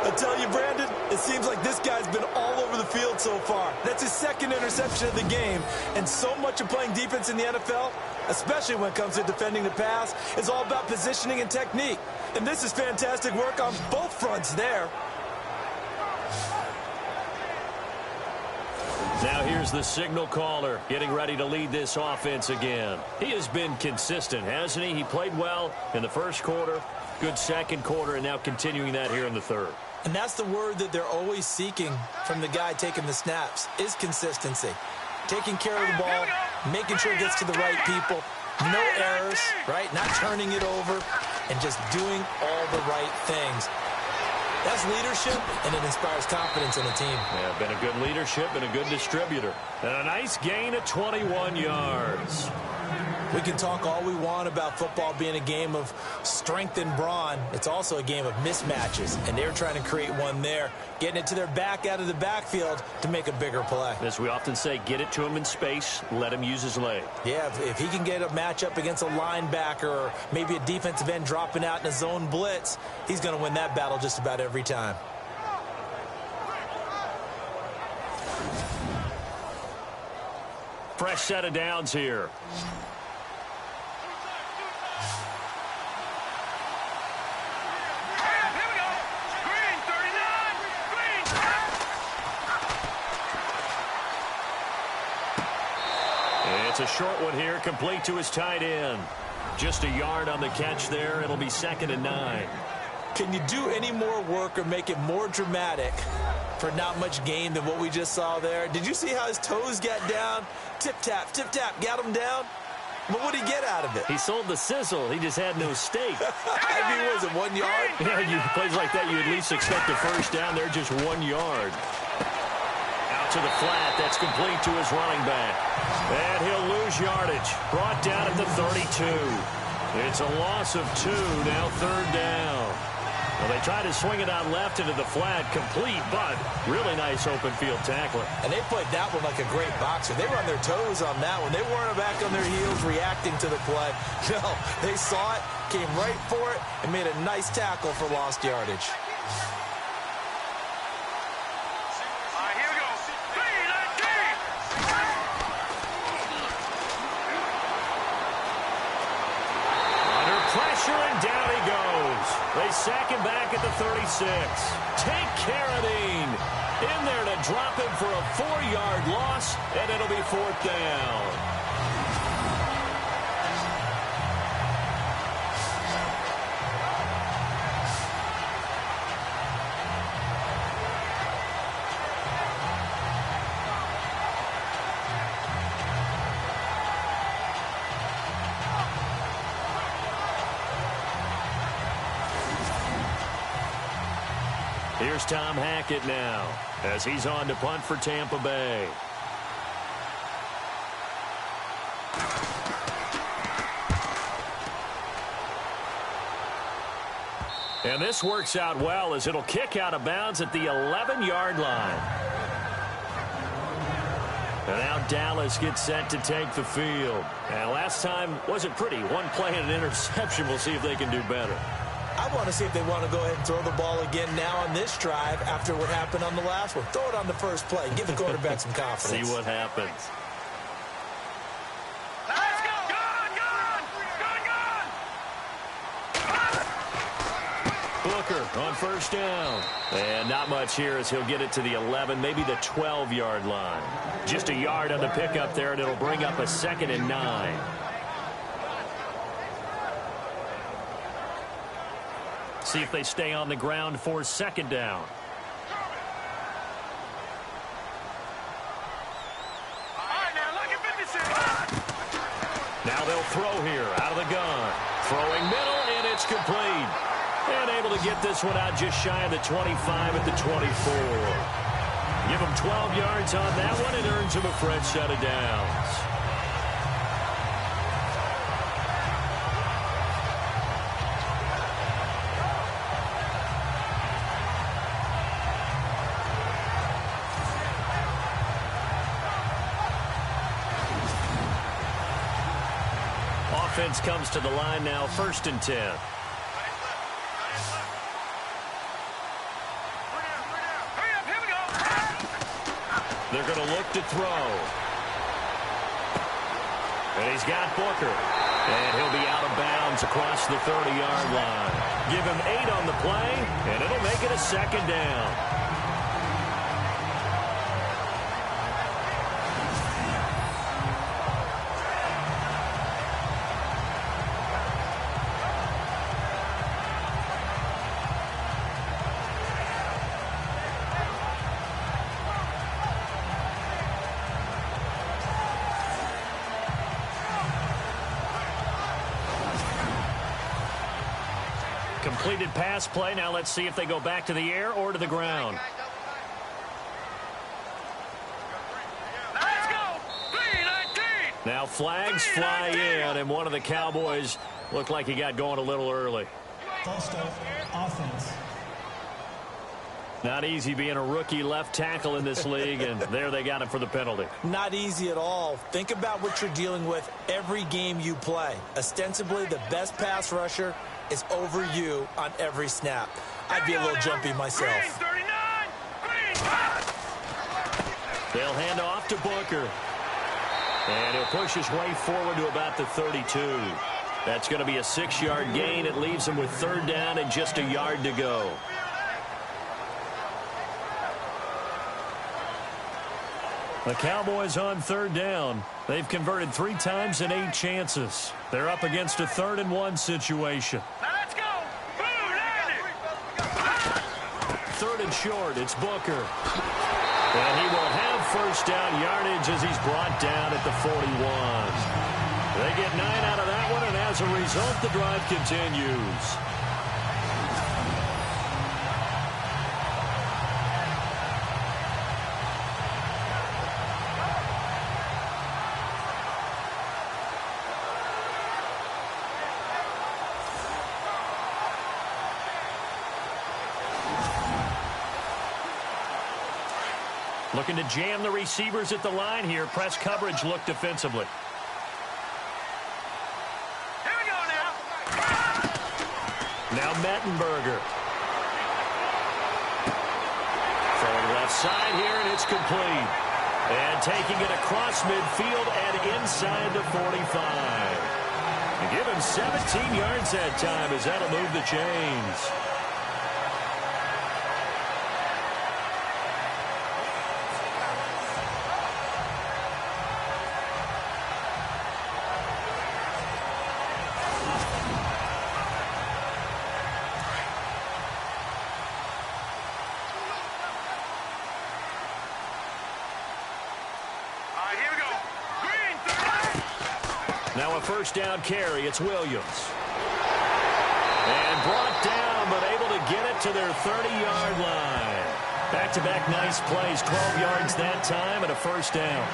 I tell you, Brandon, it seems like this guy's been all over the field so far. That's his 2nd interception of the game. And so much of playing defense in the NFL, especially when it comes to defending the pass, is all about positioning and technique. And this is fantastic work on both fronts there. Now here's the signal caller getting ready to lead this offense again. He has been consistent, hasn't he? He played well in the 1st quarter, good 2nd quarter, and now continuing that here in the 3rd. And that's the word that they're always seeking from the guy taking the snaps, is consistency. Taking care of the ball, making sure it gets to the right people, no errors, right? Not turning it over, and just doing all the right things. That's leadership, and it inspires confidence in a team. Yeah, been a good leadership and a good distributor. And a nice gain of 21 yards. We can talk all we want about football being a game of strength and brawn. It's also a game of mismatches, and they're trying to create one there, getting it to their back out of the backfield to make a bigger play. As we often say, get it to him in space, let him use his leg. Yeah, if he can get a matchup against a linebacker or maybe a defensive end dropping out in a zone blitz, he's going to win that battle just about every time. Fresh set of downs here. It's a short one here, complete to his tight end. Just a yard on the catch there. It'll be 2nd and 9. Can you do any more work or make it more dramatic for not much gain than what we just saw there? Did you see how his toes got down? Tip-tap, got him down. But what did he get out of it? He sold the sizzle. He just had no steak. I mean, was it 1 yard? Yeah, plays like that, you at least expect a first down. They're just 1 yard. out to the flat. That's complete to his running back. And he'll lose yardage. Brought down at the 32. It's a loss of 2, now 3rd down. Well, they tried to swing it out left into the flat, complete, but really nice open field tackling. And they played that one like a great boxer. They were on their toes on that one. They weren't back on their heels reacting to the play. No, they saw it, came right for it, and made a nice tackle for lost yardage. And down he goes. They sack him back at the 36. Take care of Dean. In there to drop him for a 4-yard loss, and it'll be 4th down. Here's Tom Hackett now as he's on to punt for Tampa Bay. And this works out well as it'll kick out of bounds at the 11-yard line. And now Dallas gets set to take the field. And last time wasn't pretty. One play and an interception. We'll see if they can do better. I want to see if they want to go ahead and throw the ball again now on this drive after what happened on the last one. Throw it on the first play. Give the quarterback some confidence. See what happens. Let's go! Booker on 1st down. And not much here as he'll get it to the 11, maybe the 12-yard line. Just a yard on the pickup there, and it'll bring up a 2nd and 9. See if they stay on the ground for 2nd down. Now they'll throw here out of the gun. Throwing middle, and it's complete. And able to get this one out just shy of the 25 at the 24. Give him 12 yards on that one. It earns him a fresh set of downs. Offense comes to the line now, 1st and 10. They're going to look to throw. And he's got Booker. And he'll be out of bounds across the 30-yard line. Give him 8 on the play, and it'll make it a 2nd down. Completed pass play. Now let's see if they go back to the air or to the ground. Let's go! 3-19! Now flags fly in, and one of the Cowboys looked like he got going a little early. False start, offense. Not easy being a rookie left tackle in this league, and there they got him for the penalty. Not easy at all. Think about what you're dealing with every game you play. Ostensibly, the best pass rusher is over you on every snap. I'd be a little jumpy myself. They'll hand off to Booker. And he'll push his way forward to about the 32. That's going to be a 6-yard gain. It leaves him with 3rd down and just a yard to go. The Cowboys on 3rd down. They've converted 3 times in 8 chances. They're up against a 3rd and 1 situation. Let's go! 3rd and short, it's Booker. And he will have 1st down yardage as he's brought down at the 41. They get 9 out of that one, and as a result, the drive continues. Looking to jam the receivers at the line here. Press coverage look defensively. Here we go now. Now Mettenberger. Throwing left side here, and it's complete. And taking it across midfield and inside the 45. And give him 17 yards that time as that'll move the chains. Now a first down carry. It's Williams. And brought down, but able to get it to their 30-yard line. Back-to-back nice plays. 12 yards that time and a first down.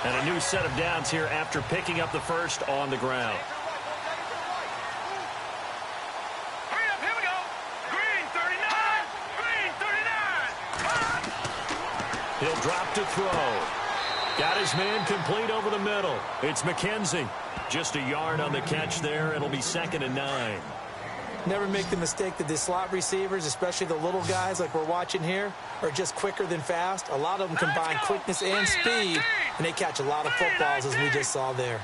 And a new set of downs here after picking up the first on the ground. Hurry up, here we go. Green 39. Green 39. He'll drop to throw. Got his man complete over the middle. It's McKenzie. Just a yard on the catch there. It'll be 2nd and 9. Never make the mistake that the slot receivers, especially the little guys like we're watching here, are just quicker than fast. A lot of them combine quickness and speed, and they catch a lot of footballs, as we just saw there.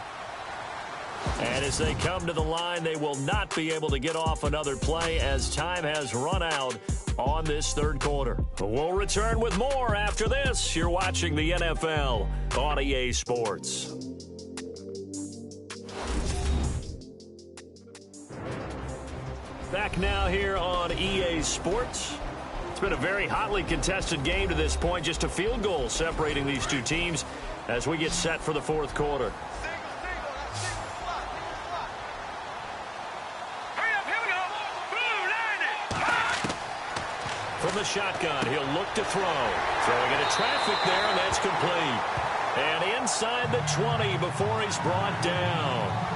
And as they come to the line, they will not be able to get off another play as time has run out on this third quarter. We'll return with more after this. You're watching the NFL on EA Sports. Back now here on EA Sports. It's been a very hotly contested game to this point. Just a field goal separating these two teams as we get set for the fourth quarter. Hurry up, here we go. Blue, line it. From the shotgun, he'll look to throw. Throwing into traffic there, and that's complete. And inside the 20 before he's brought down.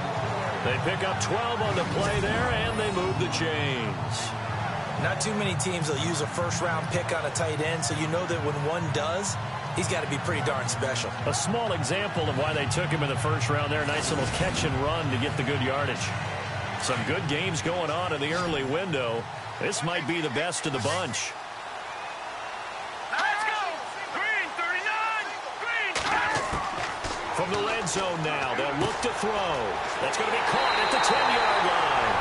They pick up 12 on the play there, and they move the chains. Not too many teams will use a first-round pick on a tight end, so you know that when one does, he's got to be pretty darn special. A small example of why they took him in the first round there. Nice little catch and run to get the good yardage. Some good games going on in the early window. This might be the best of the bunch. Let's go. Green 39. Green 30. From the red zone now, they'll look to throw. That's going to be caught at the 10-yard line.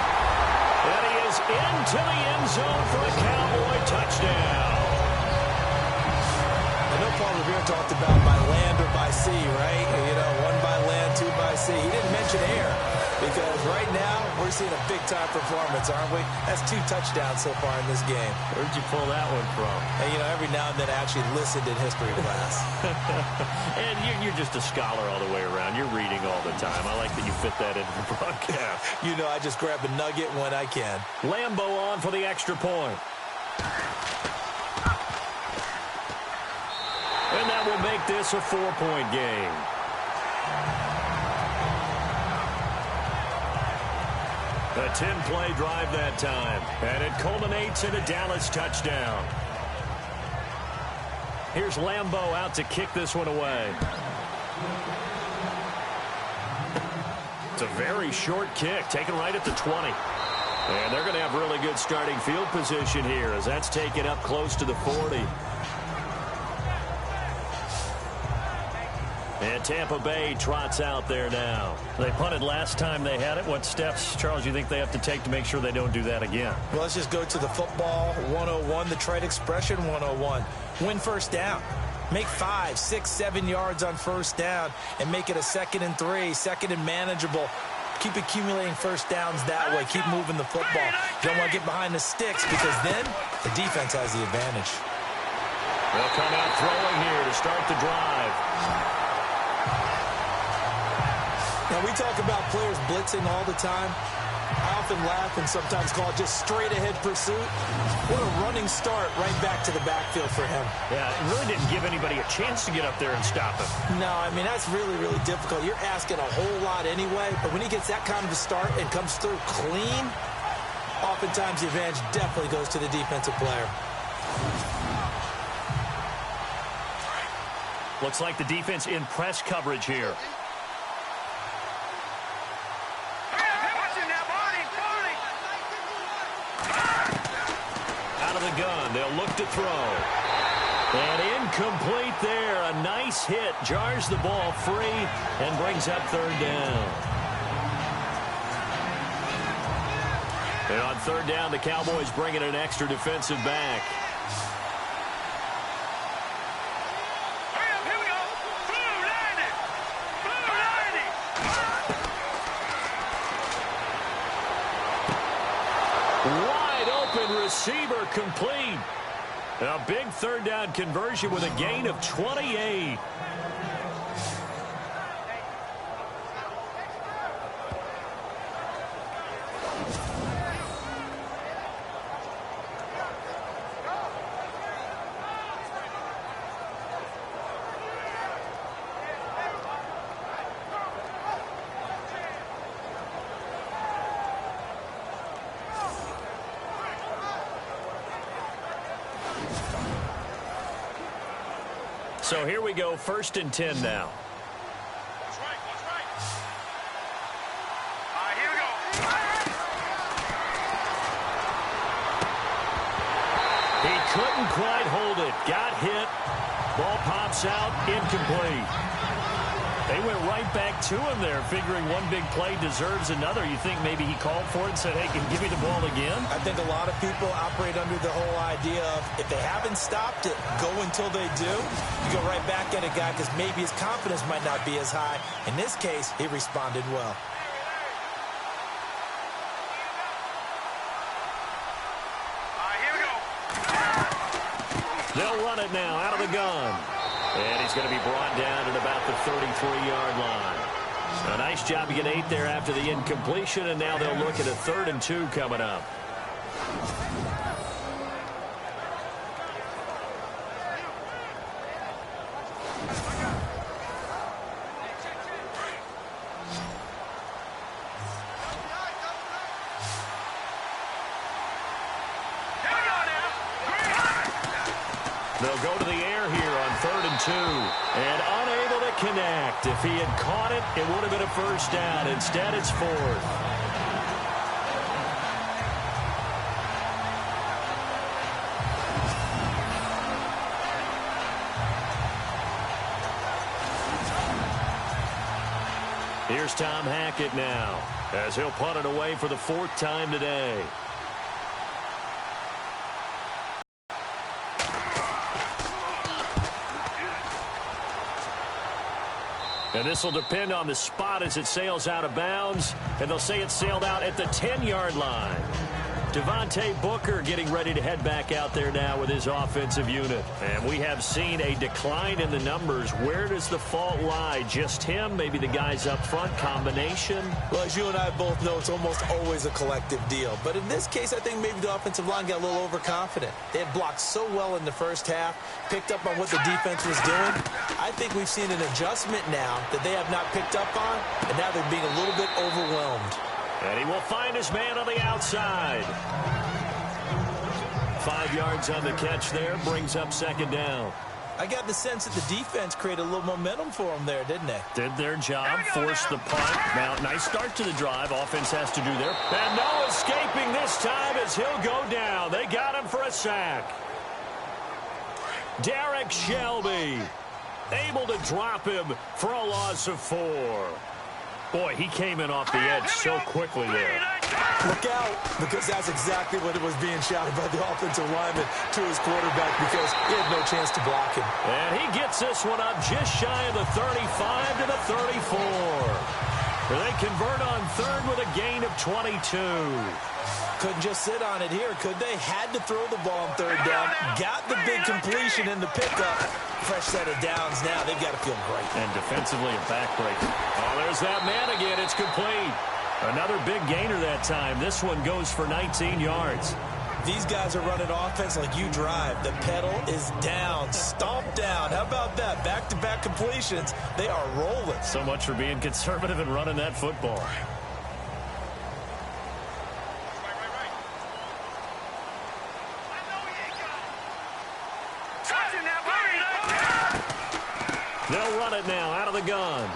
And he is into the end zone for a Cowboy touchdown. I know Paul Revere talked about by land or by sea, right? You know, one by land, two by sea. He didn't mention air because right now we're seeing a big-time performance, aren't we? That's 2 touchdowns so far in this game. Where'd you pull that one from? And, you know, every now and then I actually listened in history class. And you're just a scholar all the way around. You're reading all the time. I like that you fit that into the broadcast. You know, I just grab a nugget when I can. Lambo on for the extra point. And that will make this a 4-point game. A 10-play drive that time. And it culminates in a Dallas touchdown. Here's Lambo out to kick this one away. It's a very short kick, taken right at the 20. And they're going to have really good starting field position here as that's taken up close to the 40. And Tampa Bay trots out there now. They punted last time they had it. What steps, Charles, you think they have to take to make sure they don't do that again? Well, let's just go to the football 101, the trade expression 101. Win first down. Make 5, 6, 7 yards on first down and make it a 2nd and 3, 2nd and manageable. Keep accumulating first downs that way. Keep moving the football. You don't want to get behind the sticks because then the defense has the advantage. They'll come out throwing here to start the drive. Now, we talk about players blitzing all the time. I often laugh and sometimes call it just straight-ahead pursuit. What a running start right back to the backfield for him. Yeah, it really didn't give anybody a chance to get up there and stop him. No, I mean, that's really, really difficult. You're asking a whole lot anyway, but when he gets that kind of a start and comes through clean, oftentimes the advantage definitely goes to the defensive player. Looks like the defense in press coverage here. Out of the gun, they'll look to throw. And incomplete there. A nice hit. Jars the ball free and brings up third down. And on third down, the Cowboys bring in an extra defensive back. Receiver complete. A big third down conversion with a gain of 28. So here we go, 1st and 10 now. That's right. All right, here we go. He couldn't quite hold it. Got hit. Ball pops out. Incomplete. They went right back to him there, figuring one big play deserves another. You think maybe he called for it and said, hey, give me the ball again? I think a lot of people operate under the whole idea of if they haven't stopped it, go until they do. You go right back at a guy because maybe his confidence might not be as high. In this case, he responded well. All right, here we go. They'll run it now out of the gun. And he's going to be brought down at about the 33-yard line. A nice job to get 8 there after the incompletion, and now they'll look at a 3rd and 2 coming up. They'll go to the air here on 3rd and 2. And unable to connect. If he had caught it, it would have been a first down. Instead, it's 4th. Here's Tom Hackett now, as he'll punt it away for the 4th time today. And this will depend on the spot as it sails out of bounds. And they'll say it sailed out at the 10-yard line. Devontae Booker getting ready to head back out there now with his offensive unit. And we have seen a decline in the numbers. Where does the fault lie? Just him? Maybe the guys up front? Combination? Well, as you and I both know, it's almost always a collective deal. But in this case, I think maybe the offensive line got a little overconfident. They had blocked so well in the first half, picked up on what the defense was doing. I think we've seen an adjustment now that they have not picked up on, and now they're being a little bit overwhelmed. And he will find his man on the outside. 5 yards on the catch there, brings up 2nd down. I got the sense that the defense created a little momentum for them there, didn't they? Did their job, forced the punt. Now, nice start to the drive. Offense has to do their. And no escaping this time as he'll go down. They got him for a sack. Derek Shelby able to drop him for a loss of 4. Boy, he came in off the edge so quickly there. Look out, because that's exactly what it was being shouted by the offensive lineman to his quarterback because he had no chance to block him. And he gets this one up just shy of the 35 to the 34. They convert on 3rd with a gain of 22. Couldn't just sit on it here, could they? Had to throw the ball on 3rd down. Got the big completion in the pickup. Fresh set of downs now. They've got to feel great. And defensively a backbreaker. Oh, there's that man again. It's complete. Another big gainer that time. This one goes for 19 yards. These guys are running offense like you drive. The pedal is down, stomp down. How about that? Back-to-back completions. They are rolling. So much for being conservative and running that football. They'll run it now out of the gun.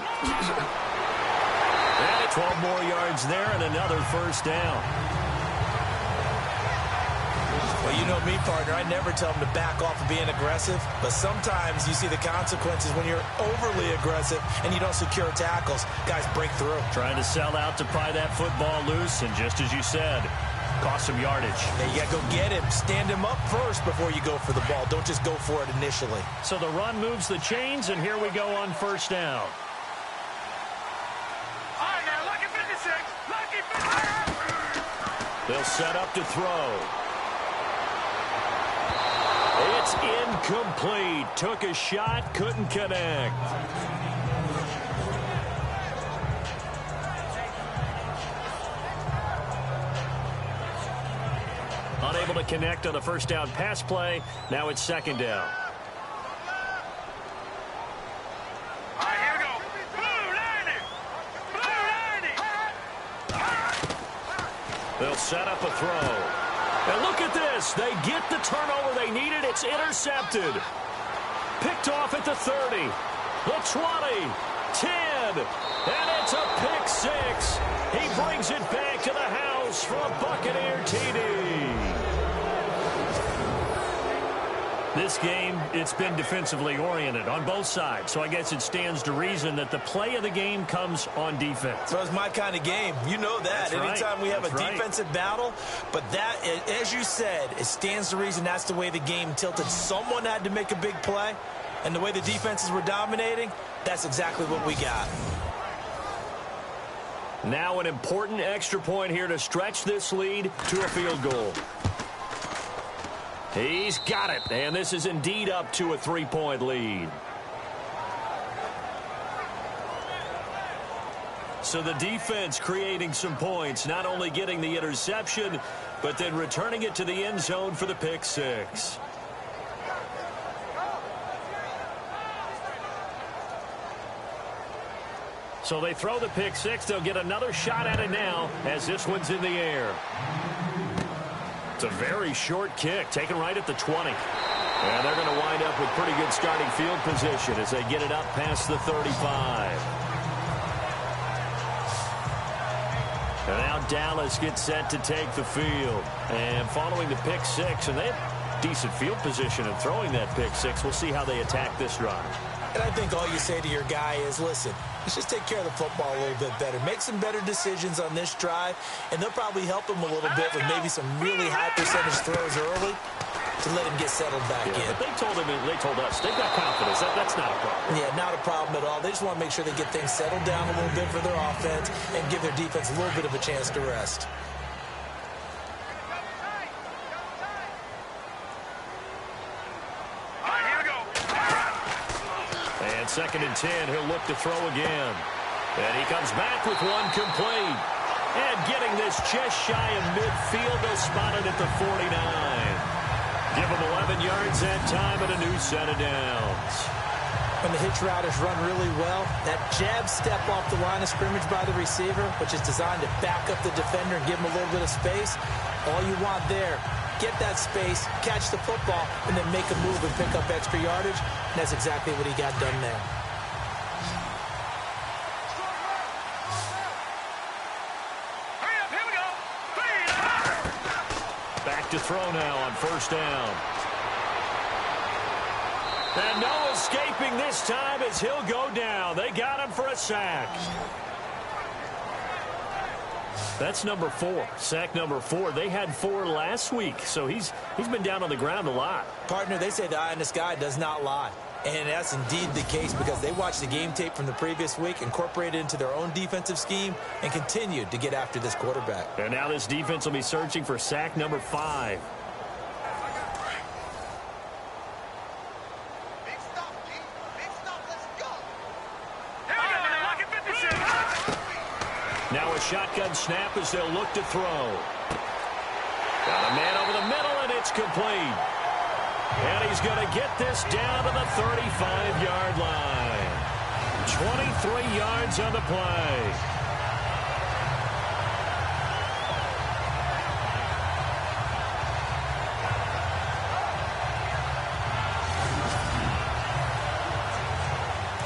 And 12 more yards there and another first down. Well, you know me, partner. I never tell them to back off of being aggressive, but sometimes you see the consequences when you're overly aggressive and you don't secure tackles. Guys break through. Trying to sell out to pry that football loose, and just as you said, cost some yardage. Yeah, you got to go get him. Stand him up first before you go for the ball. Don't just go for it initially. So the run moves the chains, and here we go on first down. All right, now, lucky 56. Lucky 56. They'll set up to throw. It's incomplete. Took a shot, couldn't connect. Unable to connect on the first down pass play. Now it's second down. All right, here we go. Blue 90. They'll set up a throw. And look at this. They get the turnover they needed. It's intercepted. Picked off at the 30, the 20, 10, and it's a pick six. He brings it back to the house for a Buccaneer TD. This game, it's been defensively oriented on both sides, so I guess it stands to reason that the play of the game comes on defense. So it's my kind of game. You know that. That's Anytime we have That's a defensive battle, but that, as you said, it stands to reason that's the way the game tilted. Someone had to make a big play, and the way the defenses were dominating, that's exactly what we got. Now an important extra point here to stretch this lead to a field goal. He's got it, and this is indeed up to a 3-point lead. So the defense creating some points, not only getting the interception, but then returning it to the end zone for the pick six. So they throw the pick six. They'll get another shot at it now as this one's in the air. It's a very short kick, taken right at the 20. And they're going to wind up with pretty good starting field position as they get it up past the 35. And now Dallas gets set to take the field. And following the pick six, and they have decent field position in throwing that pick six. We'll see how they attack this drive. And I think all you say to your guy is, listen, let's just take care of the football a little bit better. Make some better decisions on this drive, and they'll probably help him a little bit with maybe some really high percentage throws early to let him get settled back in. But they told us, they've got confidence. That's not a problem. Yeah, not a problem at all. They just want to make sure they get things settled down a little bit for their offense and give their defense a little bit of a chance to rest. Second and 10, he'll look to throw again. And he comes back with one complete. And getting this just shy of midfield, they'll spot it at the 49. Give him 11 yards that time and a new set of downs. When the hitch route is run really well, that jab step off the line of scrimmage by the receiver, which is designed to back up the defender and give him a little bit of space, all you want there, get that space, catch the football, and then make a move and pick up extra yardage. And that's exactly what he got done there. Here we go. Back to throw now on first down. And no escaping this time as he'll go down. They got him for a sack. That's number 4. Sack number 4. They had 4 last week, so he's been down on the ground a lot. Partner, they say the eye in the sky does not lie. And that's indeed the case because they watched the game tape from the previous week, incorporated it into their own defensive scheme, and continued to get after this quarterback. And now this defense will be searching for sack number 5. Now a shotgun snap as they'll look to throw. Got a man over the middle, and it's complete. And he's going to get this down to the 35-yard line. 23 yards on the play.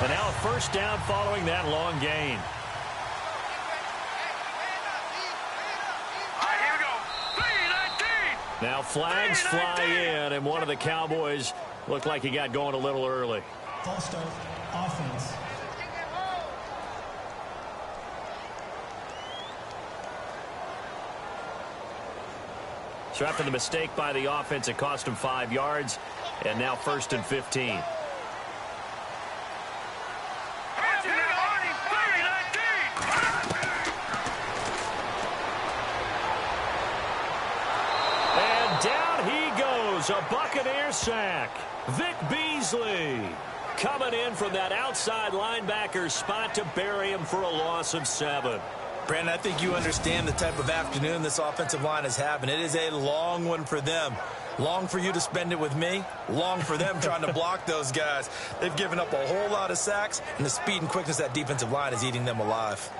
And now a first down following that long gain. Now flags fly in, and one of the Cowboys looked like he got going a little early. False start, offense. So after the mistake by the offense, it cost him 5 yards, and now 1st and 15. A Buccaneer sack. Vic Beasley coming in from that outside linebacker spot to bury him for a loss of 7. Brandon, I think you understand the type of afternoon this offensive line is having. It is a long one for them. Long for you to spend it with me. Long for them trying to block those guys. They've given up a whole lot of sacks, and the speed and quickness of that defensive line is eating them alive.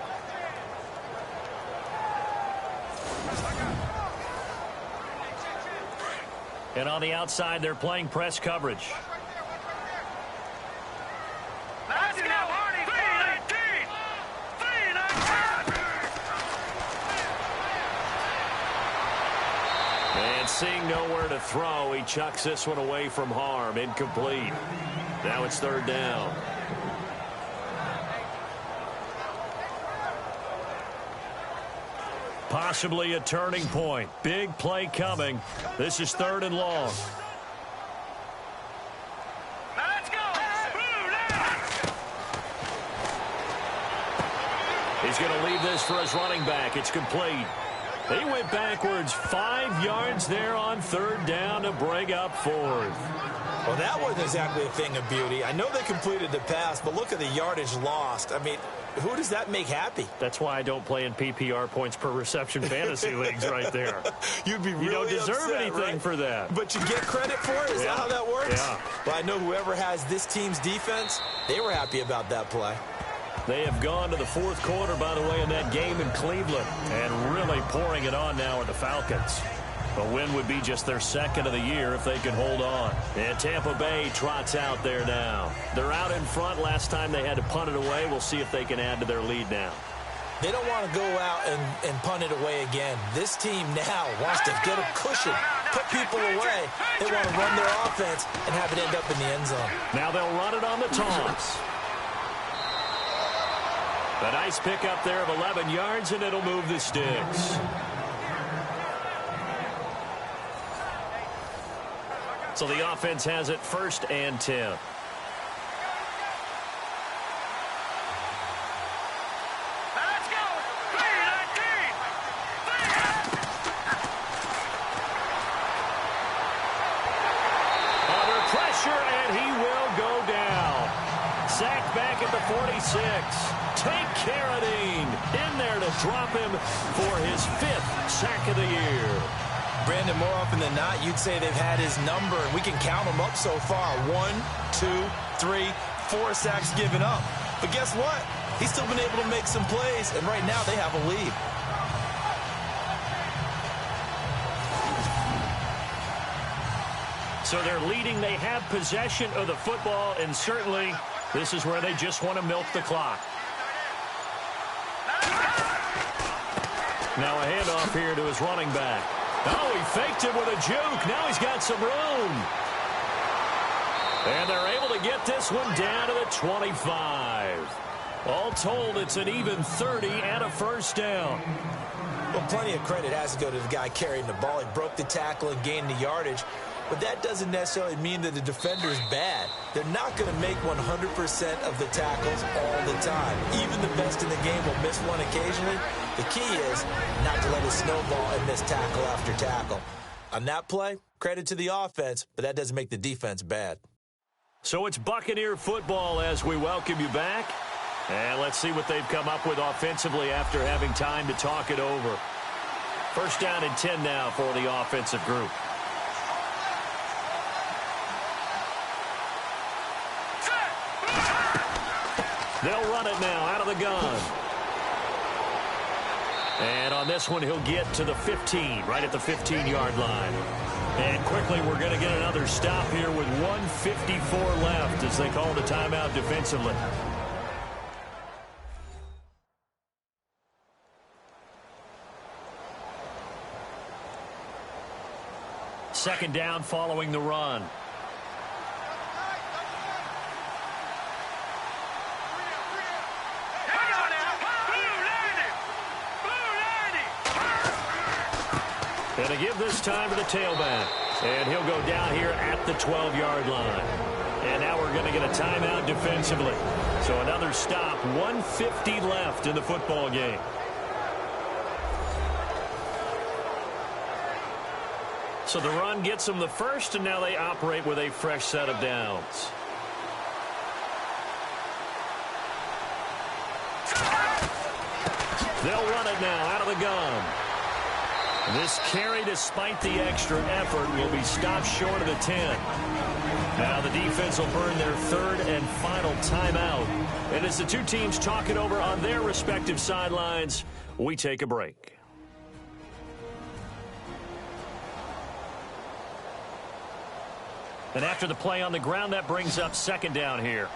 And on the outside, they're playing press coverage. Let's go, Marty! And seeing nowhere to throw, he chucks this one away from harm. Incomplete. Now it's 3rd down. Possibly a turning point. Big play coming. This is 3rd and long. Let's go! He's going to leave this for his running back. It's complete. He went backwards 5 yards there on 3rd down to bring up 4th. Well, that wasn't exactly a thing of beauty. I know they completed the pass, but look at the yardage lost. I mean, who does that make happy? That's why I don't play in PPR points per reception fantasy leagues right there. You'd be really You don't deserve upset, anything right? for that. But you get credit for it? Is that how that works? Yeah. Well, I know whoever has this team's defense, they were happy about that play. They have gone to the 4th quarter, by the way, in that game in Cleveland, and really pouring it on now are the Falcons. A win would be just their 2nd of the year if they could hold on. And Tampa Bay trots out there now. They're out in front. Last time they had to punt it away. We'll see if they can add to their lead now. They don't want to go out and punt it away again. This team now wants to get a cushion, put people away. They want to run their offense and have it end up in the end zone. Now they'll run it on the toss. A nice pickup there of 11 yards, and it'll move the sticks. So the offense has it 1st and 10. Under pressure, and he will go down. Sacked back at the 46. Take Carradine in there to drop him for his 5th sack of the year. Brandon, more often than not, you'd say they've had his number, and we can count them up so far. 1, 2, 3, 4 sacks given up. But guess what? He's still been able to make some plays, and right now they have a lead. So they're leading. They have possession of the football, and certainly this is where they just want to milk the clock. Now a handoff here to his running back. Oh, he faked him with a juke. Now he's got some room. And they're able to get this one down to the 25. All told, it's an even 30 and a 1st down. Well, plenty of credit has to go to the guy carrying the ball. He broke the tackle and gained the yardage. But that doesn't necessarily mean that the defender is bad. They're not going to make 100% of the tackles all the time. Even the best in the game will miss one occasionally. The key is not to let it snowball and miss tackle after tackle. On that play, credit to the offense, but that doesn't make the defense bad. So it's Buccaneer football as we welcome you back. And let's see what they've come up with offensively after having time to talk it over. First down and 10 now for the offensive group. They'll run it now out of the gun. And on this one, he'll get to the 15, right at the 15-yard line. And quickly, we're going to get another stop here with 1:54 left as they call the timeout defensively. Second down following the run. And a give this time to the tailback. And he'll go down here at the 12-yard line. And now we're going to get a timeout defensively. So another stop, 1:50 left in the football game. So the run gets them the first, and now they operate with a fresh set of downs. They'll run it now out of the gun. This carry, despite the extra effort, will be stopped short of the 10. Now the defense will burn their third and final timeout. And as the two teams talk it over on their respective sidelines, we take a break. And after the play on the ground, that brings up second down here.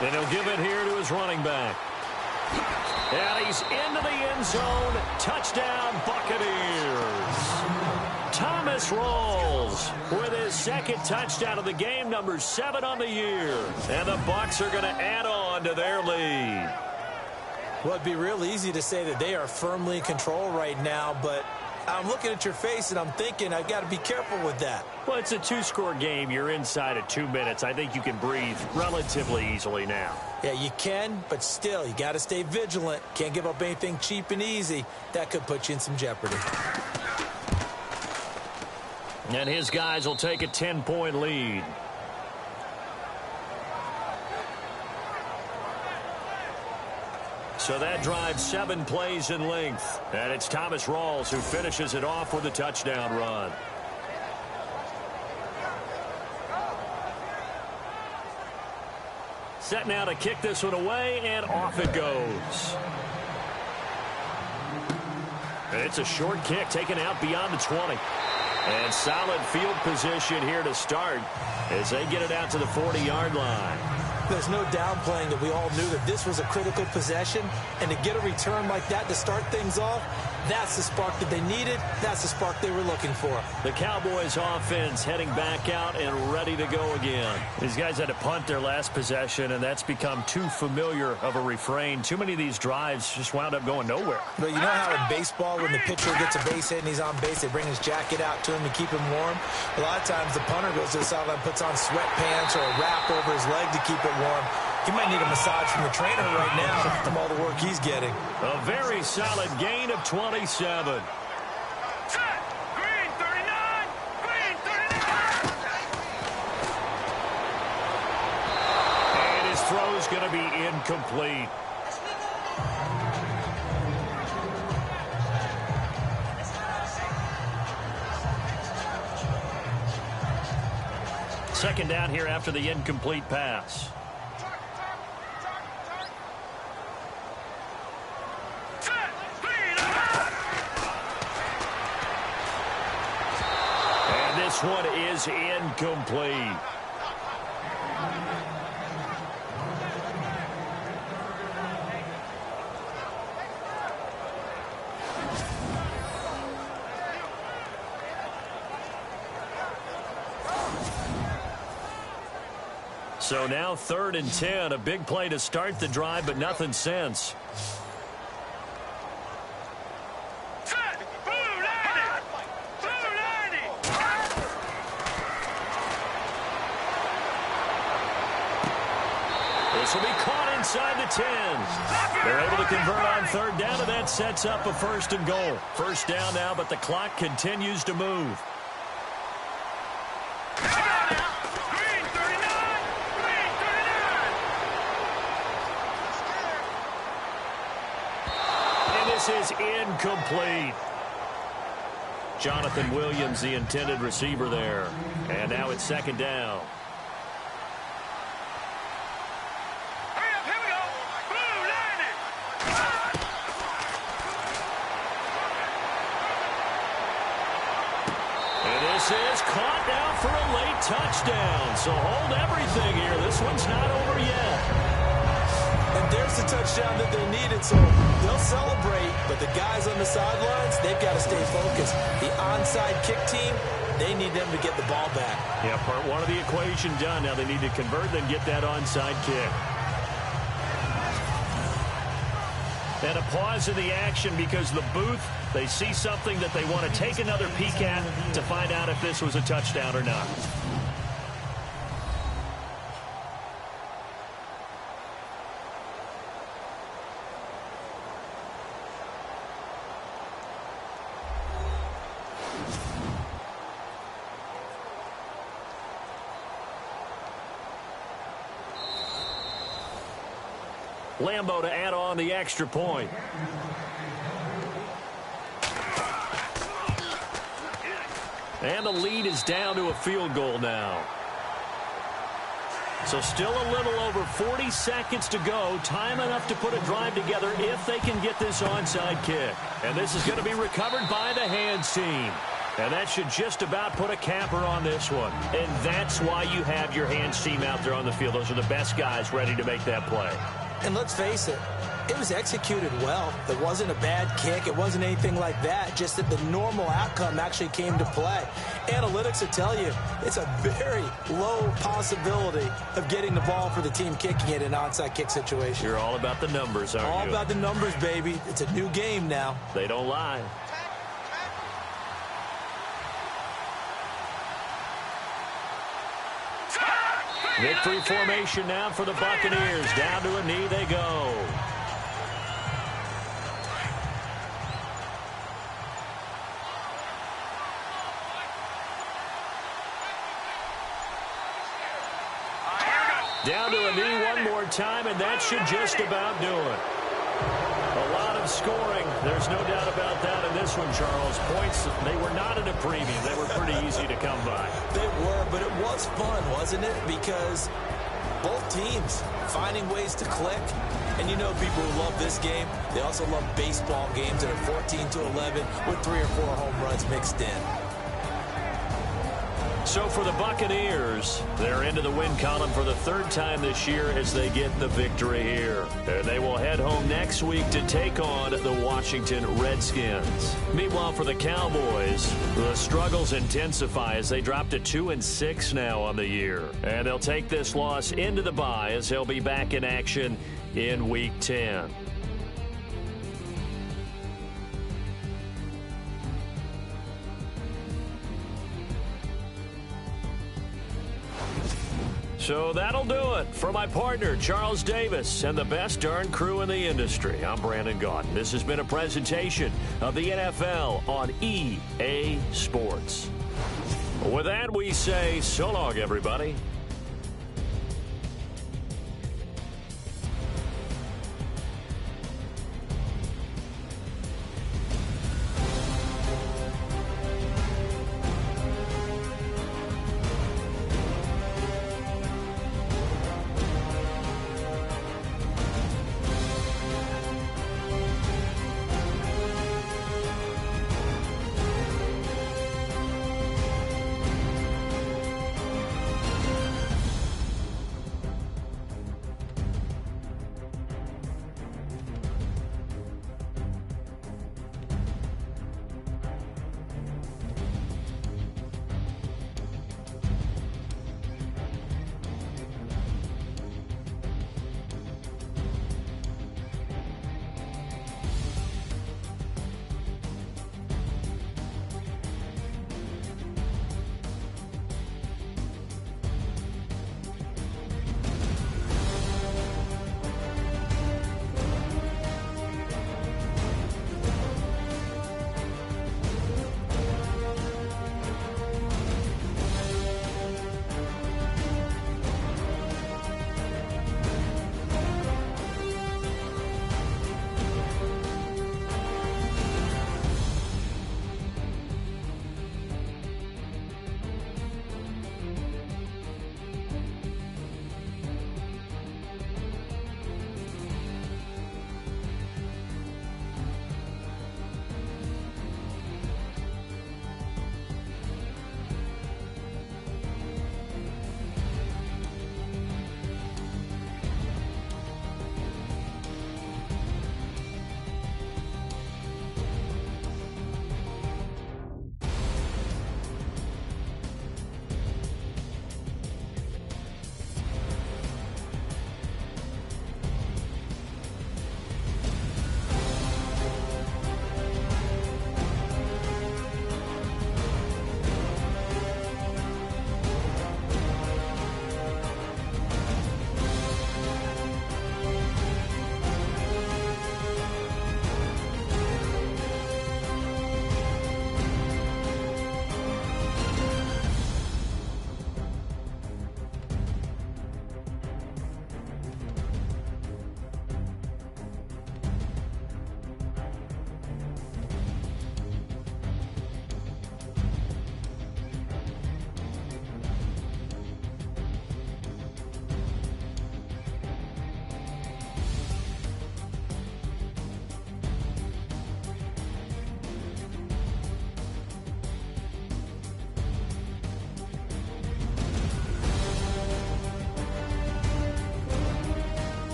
And he'll give it here to his running back. And he's into the end zone. Touchdown, Buccaneers. Thomas Rawls with his second touchdown of the game, number 7 on the year. And the Bucs are going to add on to their lead. Well, it'd be real easy to say that they are firmly in control right now, but I'm looking at your face and I'm thinking I've got to be careful with that. Well, it's a 2-score game. You're inside of 2 minutes. I think you can breathe relatively easily now. Yeah, you can, but still, you got to stay vigilant. Can't give up anything cheap and easy. That could put you in some jeopardy. And his guys will take a 10-point lead. So that drives 7 plays in length. And it's Thomas Rawls who finishes it off with a touchdown run. Set now to kick this one away, and off it goes. And it's a short kick taken out beyond the 20. And solid field position here to start as they get it out to the 40-yard line. There's no downplaying that we all knew that this was a critical possession, and to get a return like that to start things off, that's the spark that they needed. That's the spark they were looking for. The Cowboys offense heading back out and ready to go again. These guys had to punt their last possession, and that's become too familiar of a refrain. Too many of these drives just wound up going nowhere. But you know how in baseball, when the pitcher gets a base hit and he's on base, they bring his jacket out to him to keep him warm? A lot of times the punter goes to the sideline, puts on sweatpants or a wrap over his leg to keep it warm. He might need a massage from the trainer right now from all the work he's getting. A very solid gain of 27. Green 39! Green 39! And his throw's going to be incomplete. Second down here after the incomplete pass. This one is incomplete. So now 3rd and 10, a big play to start the drive, but nothing since. This will be caught inside the 10. They're able to convert on third down, and that sets up a 1st and goal. First down now, but the clock continues to move. Green 39! Green 39! And this is incomplete. Jonathan Williams, the intended receiver there. And now it's 2nd down. Hurry up, here we go! Blue, line it! And this is caught now for a late touchdown. So hold everything here. This one's not over yet. And there's the touchdown that they needed, so they'll celebrate. But the guys on the sidelines, they've got to stay focused. The onside kick team, they need them to get the ball back. Yeah, part one of the equation done. Now they need to convert, then get that onside kick. And a pause in the action because the booth, they see something that they want to take another peek at to find out if this was a touchdown or not. Lambo to add on the extra point. And the lead is down to a field goal now. So still a little over 40 seconds to go. Time enough to put a drive together if they can get this onside kick. And this is going to be recovered by the hands team. And that should just about put a capper on this one. And that's why you have your hands team out there on the field. Those are the best guys ready to make that play. And let's face it, it was executed well. It wasn't a bad kick. It wasn't anything like that. Just that the normal outcome actually came to play. Analytics will tell you it's a very low possibility of getting the ball for the team kicking it in an onside kick situation. You're all about the numbers, aren't you? All about the numbers, baby. It's a new game now. They don't lie. Victory formation now for the Buccaneers. Down to a knee they go. Down to a knee one more time, and that should just about do it. A lot of scoring. There's no doubt about that in this one, Charles. Points, they were not at a premium. They were pretty easy to come by. They were, but it was fun, wasn't it? Because both teams finding ways to click. And you know people who love this game, they also love baseball games that are 14-11 with 3 or 4 home runs mixed in. So for the Buccaneers, they're into the win column for the 3rd time this year as they get the victory here. And they will head home next week to take on the Washington Redskins. Meanwhile, for the Cowboys, the struggles intensify as they drop to 2-6 now on the year. And they'll take this loss into the bye as they'll be back in action in Week 10. So that'll do it for my partner, Charles Davis, and the best darn crew in the industry. I'm Brandon Gaudin. This has been a presentation of the NFL on EA Sports. With that, we say so long, everybody.